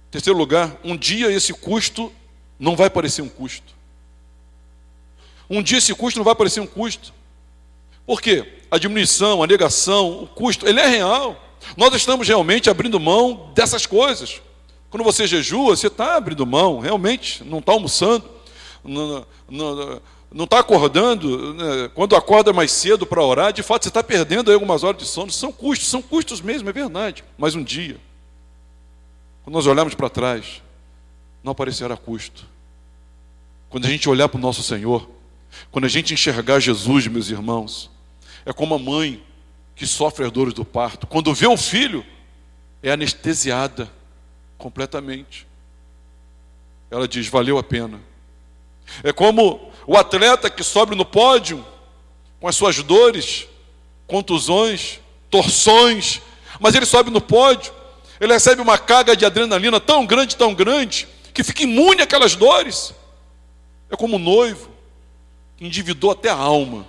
Terceiro lugar, um dia esse custo não vai parecer um custo. Um dia esse custo não vai parecer um custo. Por quê? A diminuição, a negação, o custo, ele é real. Nós estamos realmente abrindo mão dessas coisas. Quando você jejua, você está abrindo mão, realmente, não está almoçando, não está acordando, né? Quando acorda mais cedo para orar, de fato você está perdendo aí algumas horas de sono. São custos mesmo, é verdade. Mas um dia, quando nós olharmos para trás, não aparecerá custo. Quando a gente olhar para o nosso Senhor, quando a gente enxergar Jesus, meus irmãos, é como a mãe que sofre as dores do parto. Quando vê o filho, é anestesiada completamente. Ela diz: valeu a pena. É como o atleta que sobe no pódio com as suas dores, contusões, torções, mas ele sobe no pódio, ele recebe uma carga de adrenalina tão grande, que fica imune àquelas dores. É como um noivo que endividou até a alma.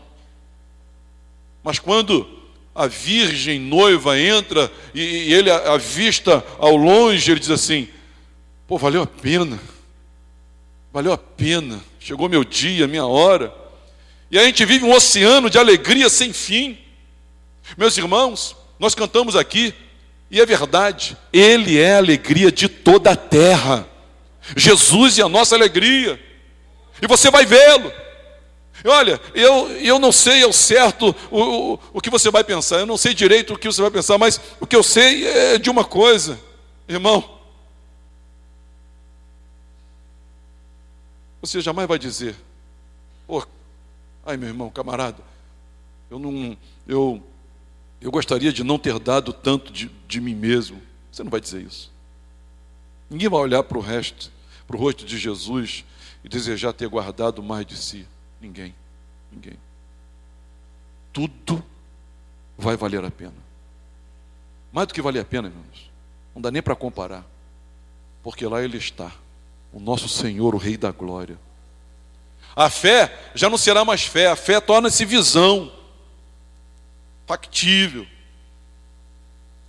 Mas quando a virgem noiva entra e ele avista ao longe, ele diz assim: pô, valeu a pena. Valeu a pena. Chegou meu dia, minha hora. E a gente vive um oceano de alegria sem fim. Meus irmãos, nós cantamos aqui, e é verdade, Ele é a alegria de toda a terra. Jesus é a nossa alegria. E você vai vê-lo. Olha, eu não sei ao certo o que você vai pensar. Eu não sei direito o que você vai pensar, mas o que eu sei é de uma coisa, irmão. Você jamais vai dizer: pô, ai meu irmão, camarada, eu gostaria de não ter dado tanto de mim mesmo. Você não vai dizer isso. Ninguém vai olhar para o rosto de Jesus e desejar ter guardado mais de si. Ninguém. Tudo vai valer a pena. Mais do que valer a pena, irmãos, não dá nem para comparar. Porque lá Ele está, o nosso Senhor, o Rei da Glória. A fé já não será mais fé, a fé torna-se visão, factível.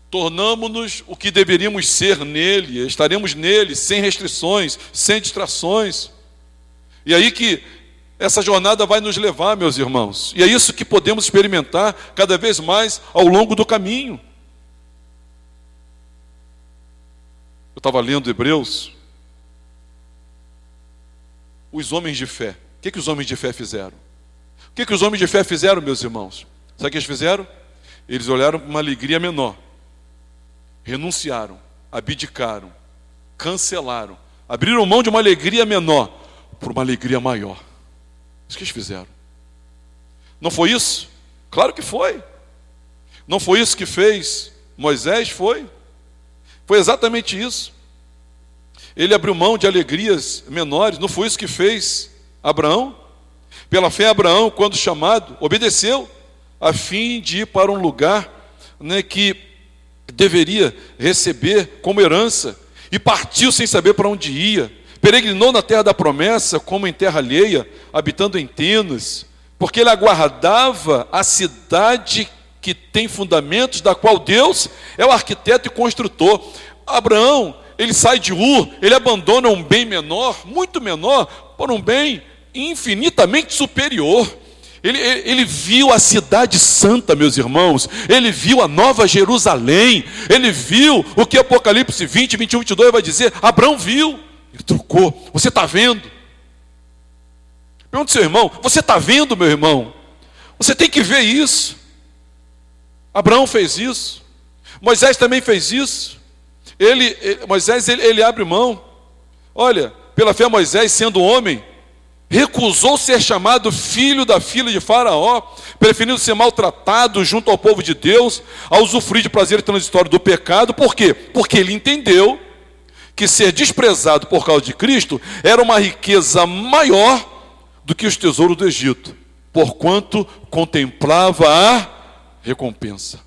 Tornamo-nos o que deveríamos ser nele, estaremos nele, sem restrições, sem distrações. E aí que essa jornada vai nos levar, meus irmãos. E é isso que podemos experimentar cada vez mais ao longo do caminho. Eu estava lendo Hebreus. Os homens de fé. O que os homens de fé fizeram? O que os homens de fé fizeram, meus irmãos? Sabe o que eles fizeram? Eles olharam para uma alegria menor. Renunciaram, abdicaram, cancelaram. Abriram mão de uma alegria menor por uma alegria maior. Isso que eles fizeram. Não foi isso? Claro que foi. Não foi isso que fez Moisés? Foi exatamente isso. Ele abriu mão de alegrias menores. Não foi isso que fez Abraão? Pela fé, Abraão, quando chamado, obedeceu, a fim de ir para um lugar, né, que deveria receber como herança, e partiu sem saber para onde ia. Peregrinou na terra da promessa, como em terra alheia, habitando em tendas, porque ele aguardava a cidade que tem fundamentos, da qual Deus é o arquiteto e construtor. Abraão, ele sai de Ur, ele abandona um bem menor, muito menor, por um bem infinitamente superior. Ele viu a cidade santa, meus irmãos. Ele viu a nova Jerusalém. Ele viu o que Apocalipse 20, 21, 22 vai dizer. Abraão viu. Ele trocou. Você está vendo? Pergunta ao seu irmão: você está vendo, meu irmão? Você tem que ver isso. Abraão fez isso. Moisés também fez isso. Moisés abre mão. Olha, pela fé Moisés, sendo homem, recusou ser chamado filho da filha de Faraó, preferindo ser maltratado junto ao povo de Deus, a usufruir de prazer transitório do pecado. Por quê? Porque ele entendeu que ser desprezado por causa de Cristo era uma riqueza maior do que os tesouros do Egito, porquanto contemplava a recompensa.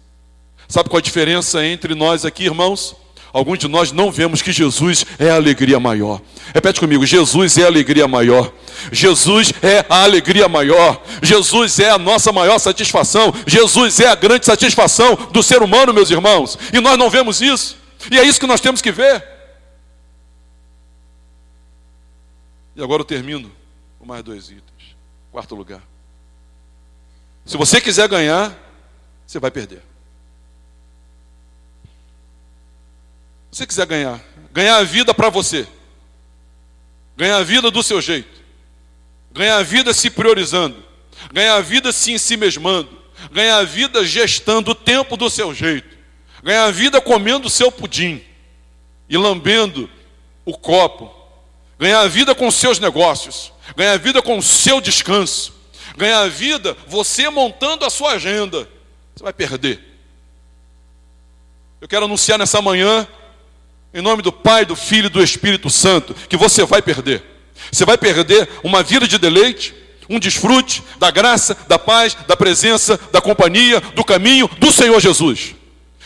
Sabe qual a diferença entre nós aqui, irmãos? Alguns de nós não vemos que Jesus é a alegria maior. Repete comigo: Jesus é a alegria maior. Jesus é a alegria maior. Jesus é a nossa maior satisfação. Jesus é a grande satisfação do ser humano, meus irmãos. E nós não vemos isso. E é isso que nós temos que ver. E agora eu termino com mais 2 itens. Quarto lugar. Se você quiser ganhar, você vai perder. Se você quiser ganhar a vida para você, ganhar a vida do seu jeito, ganhar a vida se priorizando, ganhar a vida se ensimesmando, ganhar a vida gestando o tempo do seu jeito, ganhar a vida comendo o seu pudim e lambendo o copo, ganhar a vida com os seus negócios, ganhar a vida com o seu descanso, ganhar a vida você montando a sua agenda, você vai perder. Eu quero anunciar nessa manhã, em nome do Pai, do Filho e do Espírito Santo, que você vai perder. Você vai perder uma vida de deleite, um desfrute da graça, da paz, da presença, da companhia, do caminho do Senhor Jesus.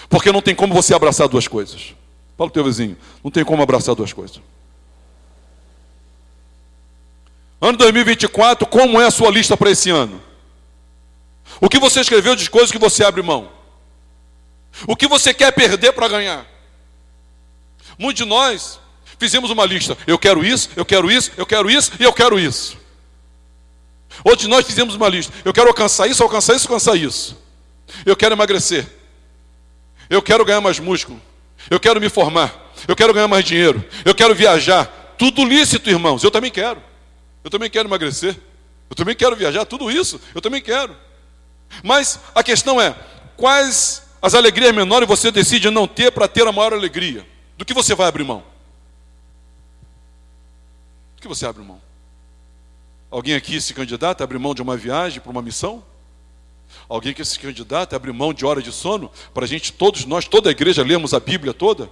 Porque não tem como você abraçar 2 coisas. Fala pro teu vizinho, não tem como abraçar 2 coisas. Ano 2024, como é a sua lista para esse ano? O que você escreveu de coisas que você abre mão? O que você quer perder para ganhar? Muitos de nós fizemos uma lista. Eu quero isso, eu quero isso, eu quero isso e eu quero isso. Outros de nós fizemos uma lista. Eu quero alcançar isso, alcançar isso, alcançar isso. Eu quero emagrecer. Eu quero ganhar mais músculo. Eu quero me formar. Eu quero ganhar mais dinheiro. Eu quero viajar. Tudo lícito, irmãos. Eu também quero. Eu também quero emagrecer. Eu também quero viajar. Tudo isso, eu também quero. Mas a questão é, quais as alegrias menores você decide não ter para ter a maior alegria? Do que você vai abrir mão? Do que você abre mão? Alguém aqui se candidata a abrir mão de uma viagem para uma missão? Alguém que se candidata a abrir mão de hora de sono para a gente, todos nós, toda a igreja, lermos a Bíblia toda?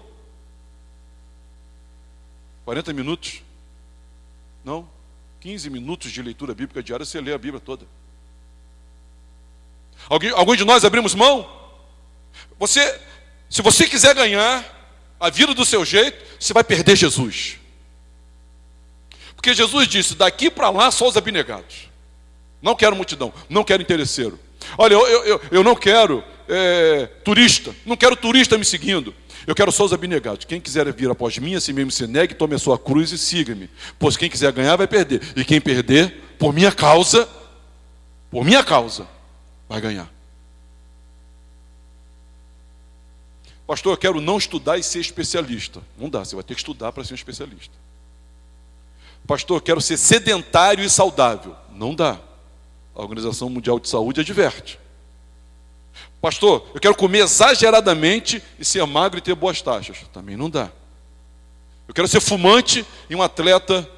40 minutos? Não? 15 minutos de leitura bíblica diária, você lê a Bíblia toda. Algum de nós abrimos mão? Se você quiser ganhar a vida do seu jeito, você vai perder Jesus. Porque Jesus disse, daqui para lá só os abnegados. Não quero multidão, não quero interesseiro. Olha, eu não quero turista, não quero turista me seguindo. Eu quero só os abnegados. Quem quiser vir após mim, assim mesmo se negue, tome a sua cruz e siga-me. Pois quem quiser ganhar vai perder. E quem perder, por minha causa, vai ganhar. Pastor, eu quero não estudar e ser especialista. Não dá, você vai ter que estudar para ser um especialista. Pastor, eu quero ser sedentário e saudável. Não dá. A Organização Mundial de Saúde adverte. Pastor, eu quero comer exageradamente e ser magro e ter boas taxas. Também não dá. Eu quero ser fumante e um atleta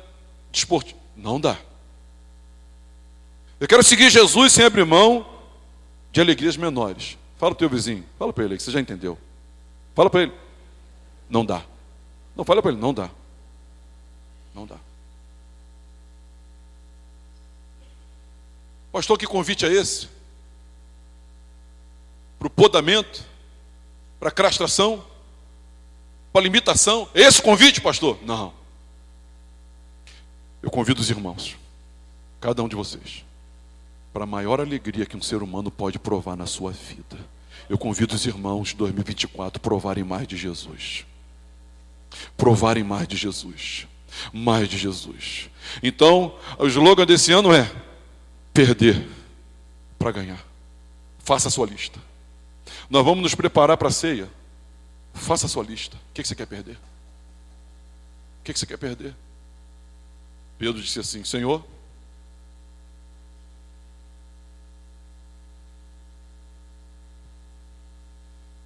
desportivo. Não dá. Eu quero seguir Jesus sem abrir mão de alegrias menores. Fala para o teu vizinho, fala para ele que você já entendeu. Fala para ele. Não dá. Não, fala para ele, não dá. Não dá. Pastor, que convite é esse? Para o podamento? Para a castração? Para a limitação? É esse o convite, pastor? Não. Eu convido os irmãos, cada um de vocês, para a maior alegria que um ser humano pode provar na sua vida. Eu convido os irmãos, 2024, provarem mais de Jesus. Provarem mais de Jesus. Mais de Jesus. Então, o slogan desse ano é perder para ganhar. Faça a sua lista. Nós vamos nos preparar para a ceia. Faça a sua lista. O que você quer perder? O que você quer perder? Pedro disse assim, Senhor,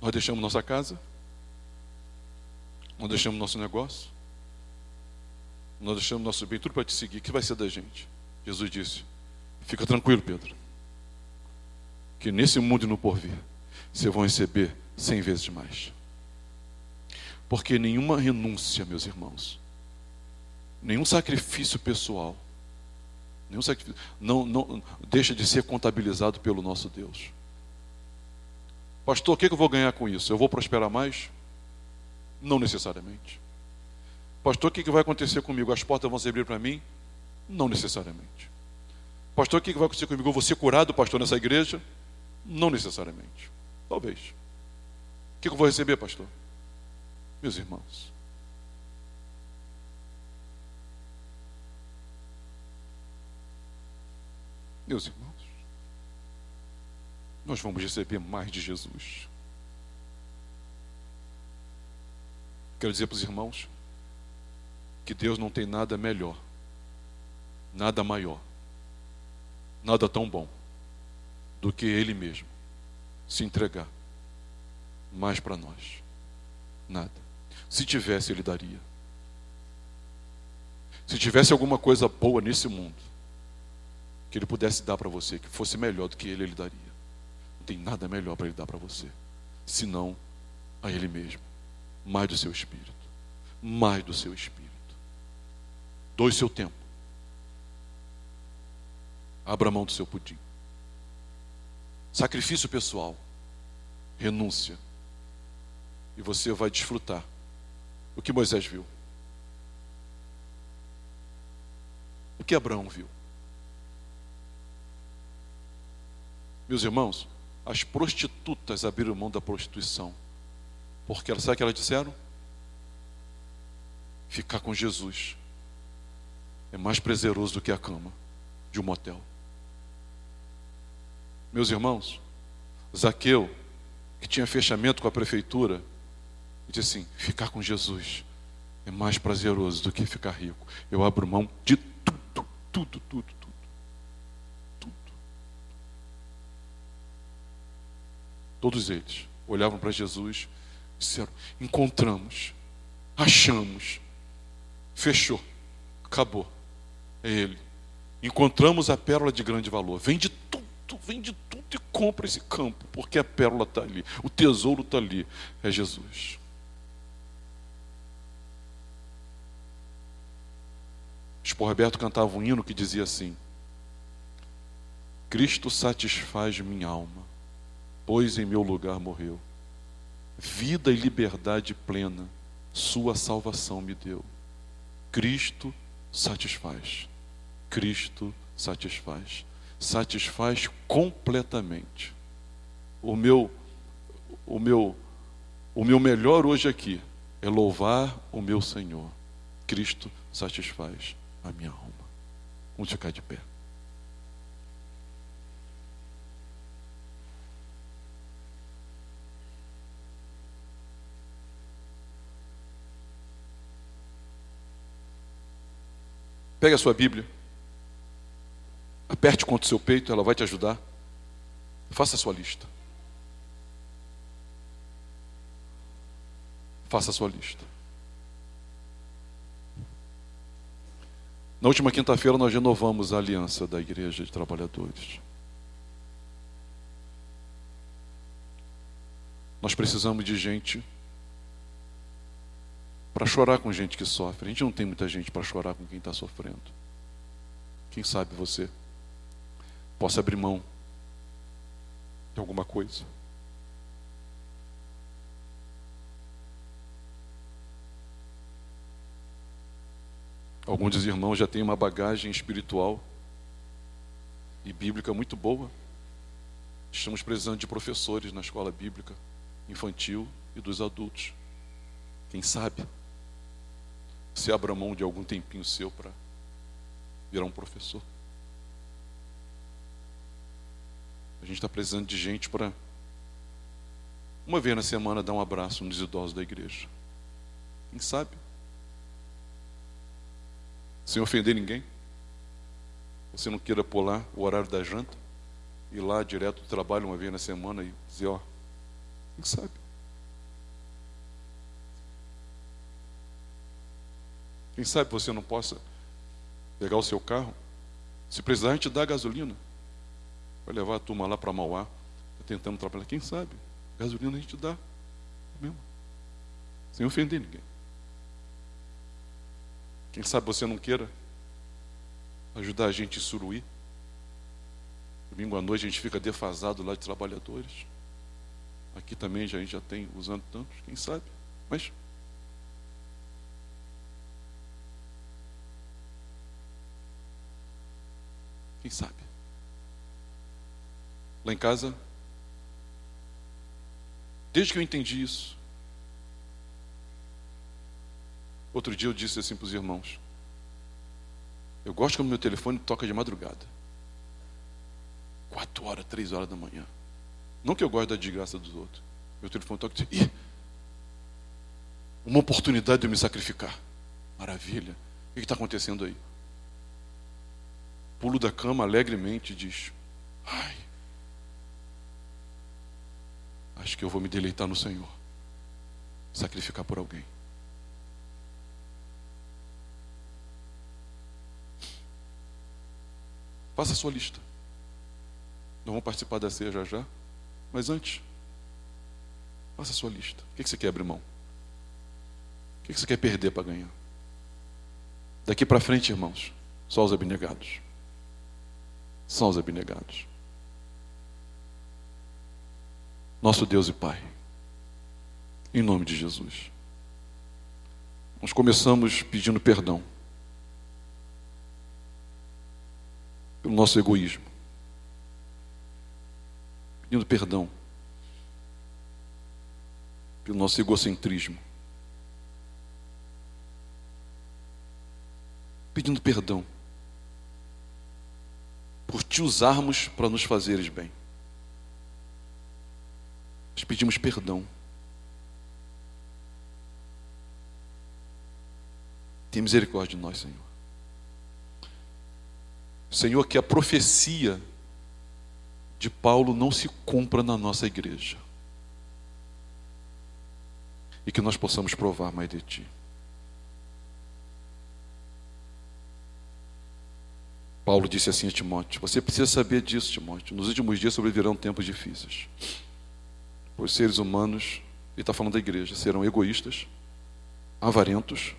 nós deixamos nossa casa, nós deixamos nosso negócio, nós deixamos nosso bem tudo para te seguir, o que vai ser da gente? Jesus disse: fica tranquilo, Pedro, que nesse mundo e no porvir, vocês vão receber 100 vezes mais. Porque nenhuma renúncia, meus irmãos, nenhum sacrifício pessoal, nenhum sacrifício, não deixa de ser contabilizado pelo nosso Deus. Pastor, o que eu vou ganhar com isso? Eu vou prosperar mais? Não necessariamente. Pastor, o que vai acontecer comigo? As portas vão se abrir para mim? Não necessariamente. Pastor, o que vai acontecer comigo? Eu vou ser curado, pastor, nessa igreja? Não necessariamente. Talvez. O que eu vou receber, pastor? Meus irmãos, nós vamos receber mais de Jesus. Quero dizer para os irmãos que Deus não tem nada melhor, nada maior, nada tão bom do que Ele mesmo se entregar mais para nós. Nada. Se tivesse, Ele daria. Se tivesse alguma coisa boa nesse mundo que Ele pudesse dar para você, que fosse melhor do que Ele daria. Não tem nada melhor para Ele dar para você, senão a Ele mesmo. Mais do seu Espírito. Mais do seu Espírito. Doe seu tempo. Abra mão do seu pudim. Sacrifício pessoal. Renúncia. E você vai desfrutar o que Moisés viu. O que Abraão viu. Meus irmãos, as prostitutas abriram mão da prostituição. Porque sabe o que elas disseram? Ficar com Jesus é mais prazeroso do que a cama de um motel. Meus irmãos, Zaqueu, que tinha fechamento com a prefeitura, disse assim: ficar com Jesus é mais prazeroso do que ficar rico. Eu abro mão de tudo. Todos eles olhavam para Jesus e disseram: encontramos, achamos, fechou, acabou, é Ele. Encontramos a pérola de grande valor. Vende tudo e compra esse campo, porque a pérola está ali, o tesouro está ali, é Jesus. Spor Roberto cantava um hino que dizia assim: Cristo satisfaz minha alma, pois em meu lugar morreu. Vida e liberdade plena, sua salvação me deu. Cristo satisfaz. Cristo satisfaz. Satisfaz completamente. O meu melhor hoje aqui é louvar o meu Senhor. Cristo satisfaz a minha alma. Vamos ficar de pé. Pega a sua Bíblia, aperte contra o seu peito, ela vai te ajudar. Faça a sua lista. Faça a sua lista. Na última quinta-feira nós renovamos a aliança da Igreja de Trabalhadores. Nós precisamos de gente para chorar com gente que sofre. A gente não tem muita gente para chorar com quem está sofrendo. Quem sabe você possa abrir mão de alguma coisa. Alguns dos irmãos já têm uma bagagem espiritual e bíblica muito boa. Estamos precisando de professores na escola bíblica infantil e dos adultos. Quem sabe você abra mão de algum tempinho seu para virar um professor. A gente está precisando de gente para, uma vez na semana, dar um abraço nos idosos da igreja. Quem sabe? Sem ofender ninguém. Você não queira pular o horário da janta, ir lá direto do trabalho uma vez na semana e dizer: ó, quem sabe? Quem sabe você não possa pegar o seu carro, se precisar a gente dá gasolina, vai levar a turma lá para Mauá, tá tentando trabalhar, quem sabe, gasolina a gente dá, mesmo, sem ofender ninguém. Quem sabe você não queira ajudar a gente em Suruí, domingo à noite a gente fica defasado lá de trabalhadores, aqui também a gente já tem usando tantos, quem sabe, mas quem sabe? Lá em casa, desde que eu entendi isso, outro dia eu disse assim para os irmãos, eu gosto quando meu telefone toca de madrugada, 4 horas, 3 horas da manhã. Não que eu goste da desgraça dos outros. Meu telefone toca e diz, uma oportunidade de eu me sacrificar. Maravilha. O que está acontecendo aí? Pulo da cama alegremente e diz, ai, acho que eu vou me deleitar no Senhor. Sacrificar por alguém. Faça a sua lista. Nós vamos participar da ceia já já. Mas antes, faça a sua lista. O que você quer abrir mão? O que você quer perder para ganhar? Daqui para frente, irmãos, só os abnegados. São os abnegados. Nosso Deus e Pai, em nome de Jesus, nós começamos pedindo perdão pelo nosso egoísmo, pedindo perdão pelo nosso egocentrismo, pedindo perdão por te usarmos para nos fazeres bem. Nós pedimos perdão. Tenha misericórdia de nós, Senhor. Senhor, que a profecia de Paulo não se cumpra na nossa igreja. E que nós possamos provar mais de Ti. Paulo disse assim a Timóteo, você precisa saber disso, Timóteo, nos últimos dias sobrevirão tempos difíceis. Os seres humanos, ele está falando da igreja, serão egoístas, avarentos,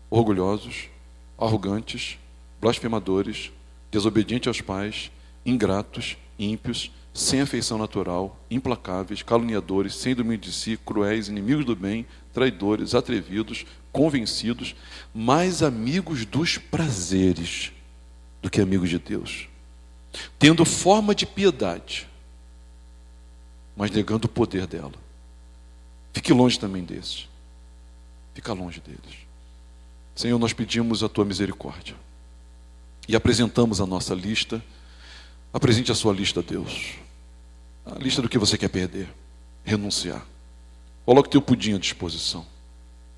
orgulhosos, arrogantes, blasfemadores, desobedientes aos pais, ingratos, ímpios, sem afeição natural, implacáveis, caluniadores, sem domínio de si, cruéis, inimigos do bem, traidores, atrevidos, convencidos, mais amigos dos prazeres do que amigos de Deus, tendo forma de piedade, mas negando o poder dela. Fique longe também desses. Fica longe deles. Senhor, nós pedimos a Tua misericórdia e apresentamos a nossa lista. Apresente a sua lista a Deus, a lista do que você quer perder, renunciar. Coloque teu pudim à disposição,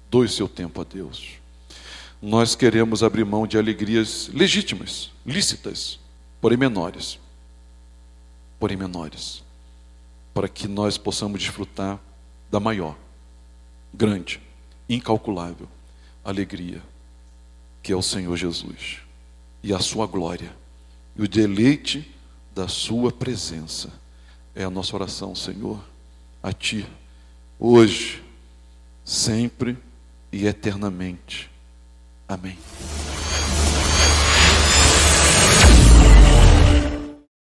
doe seu tempo a Deus. Nós queremos abrir mão de alegrias legítimas, lícitas, porém menores, para que nós possamos desfrutar da maior, grande, incalculável alegria, que é o Senhor Jesus, e a sua glória, e o deleite da sua presença. É a nossa oração, Senhor, a Ti, hoje, sempre e eternamente. Amém.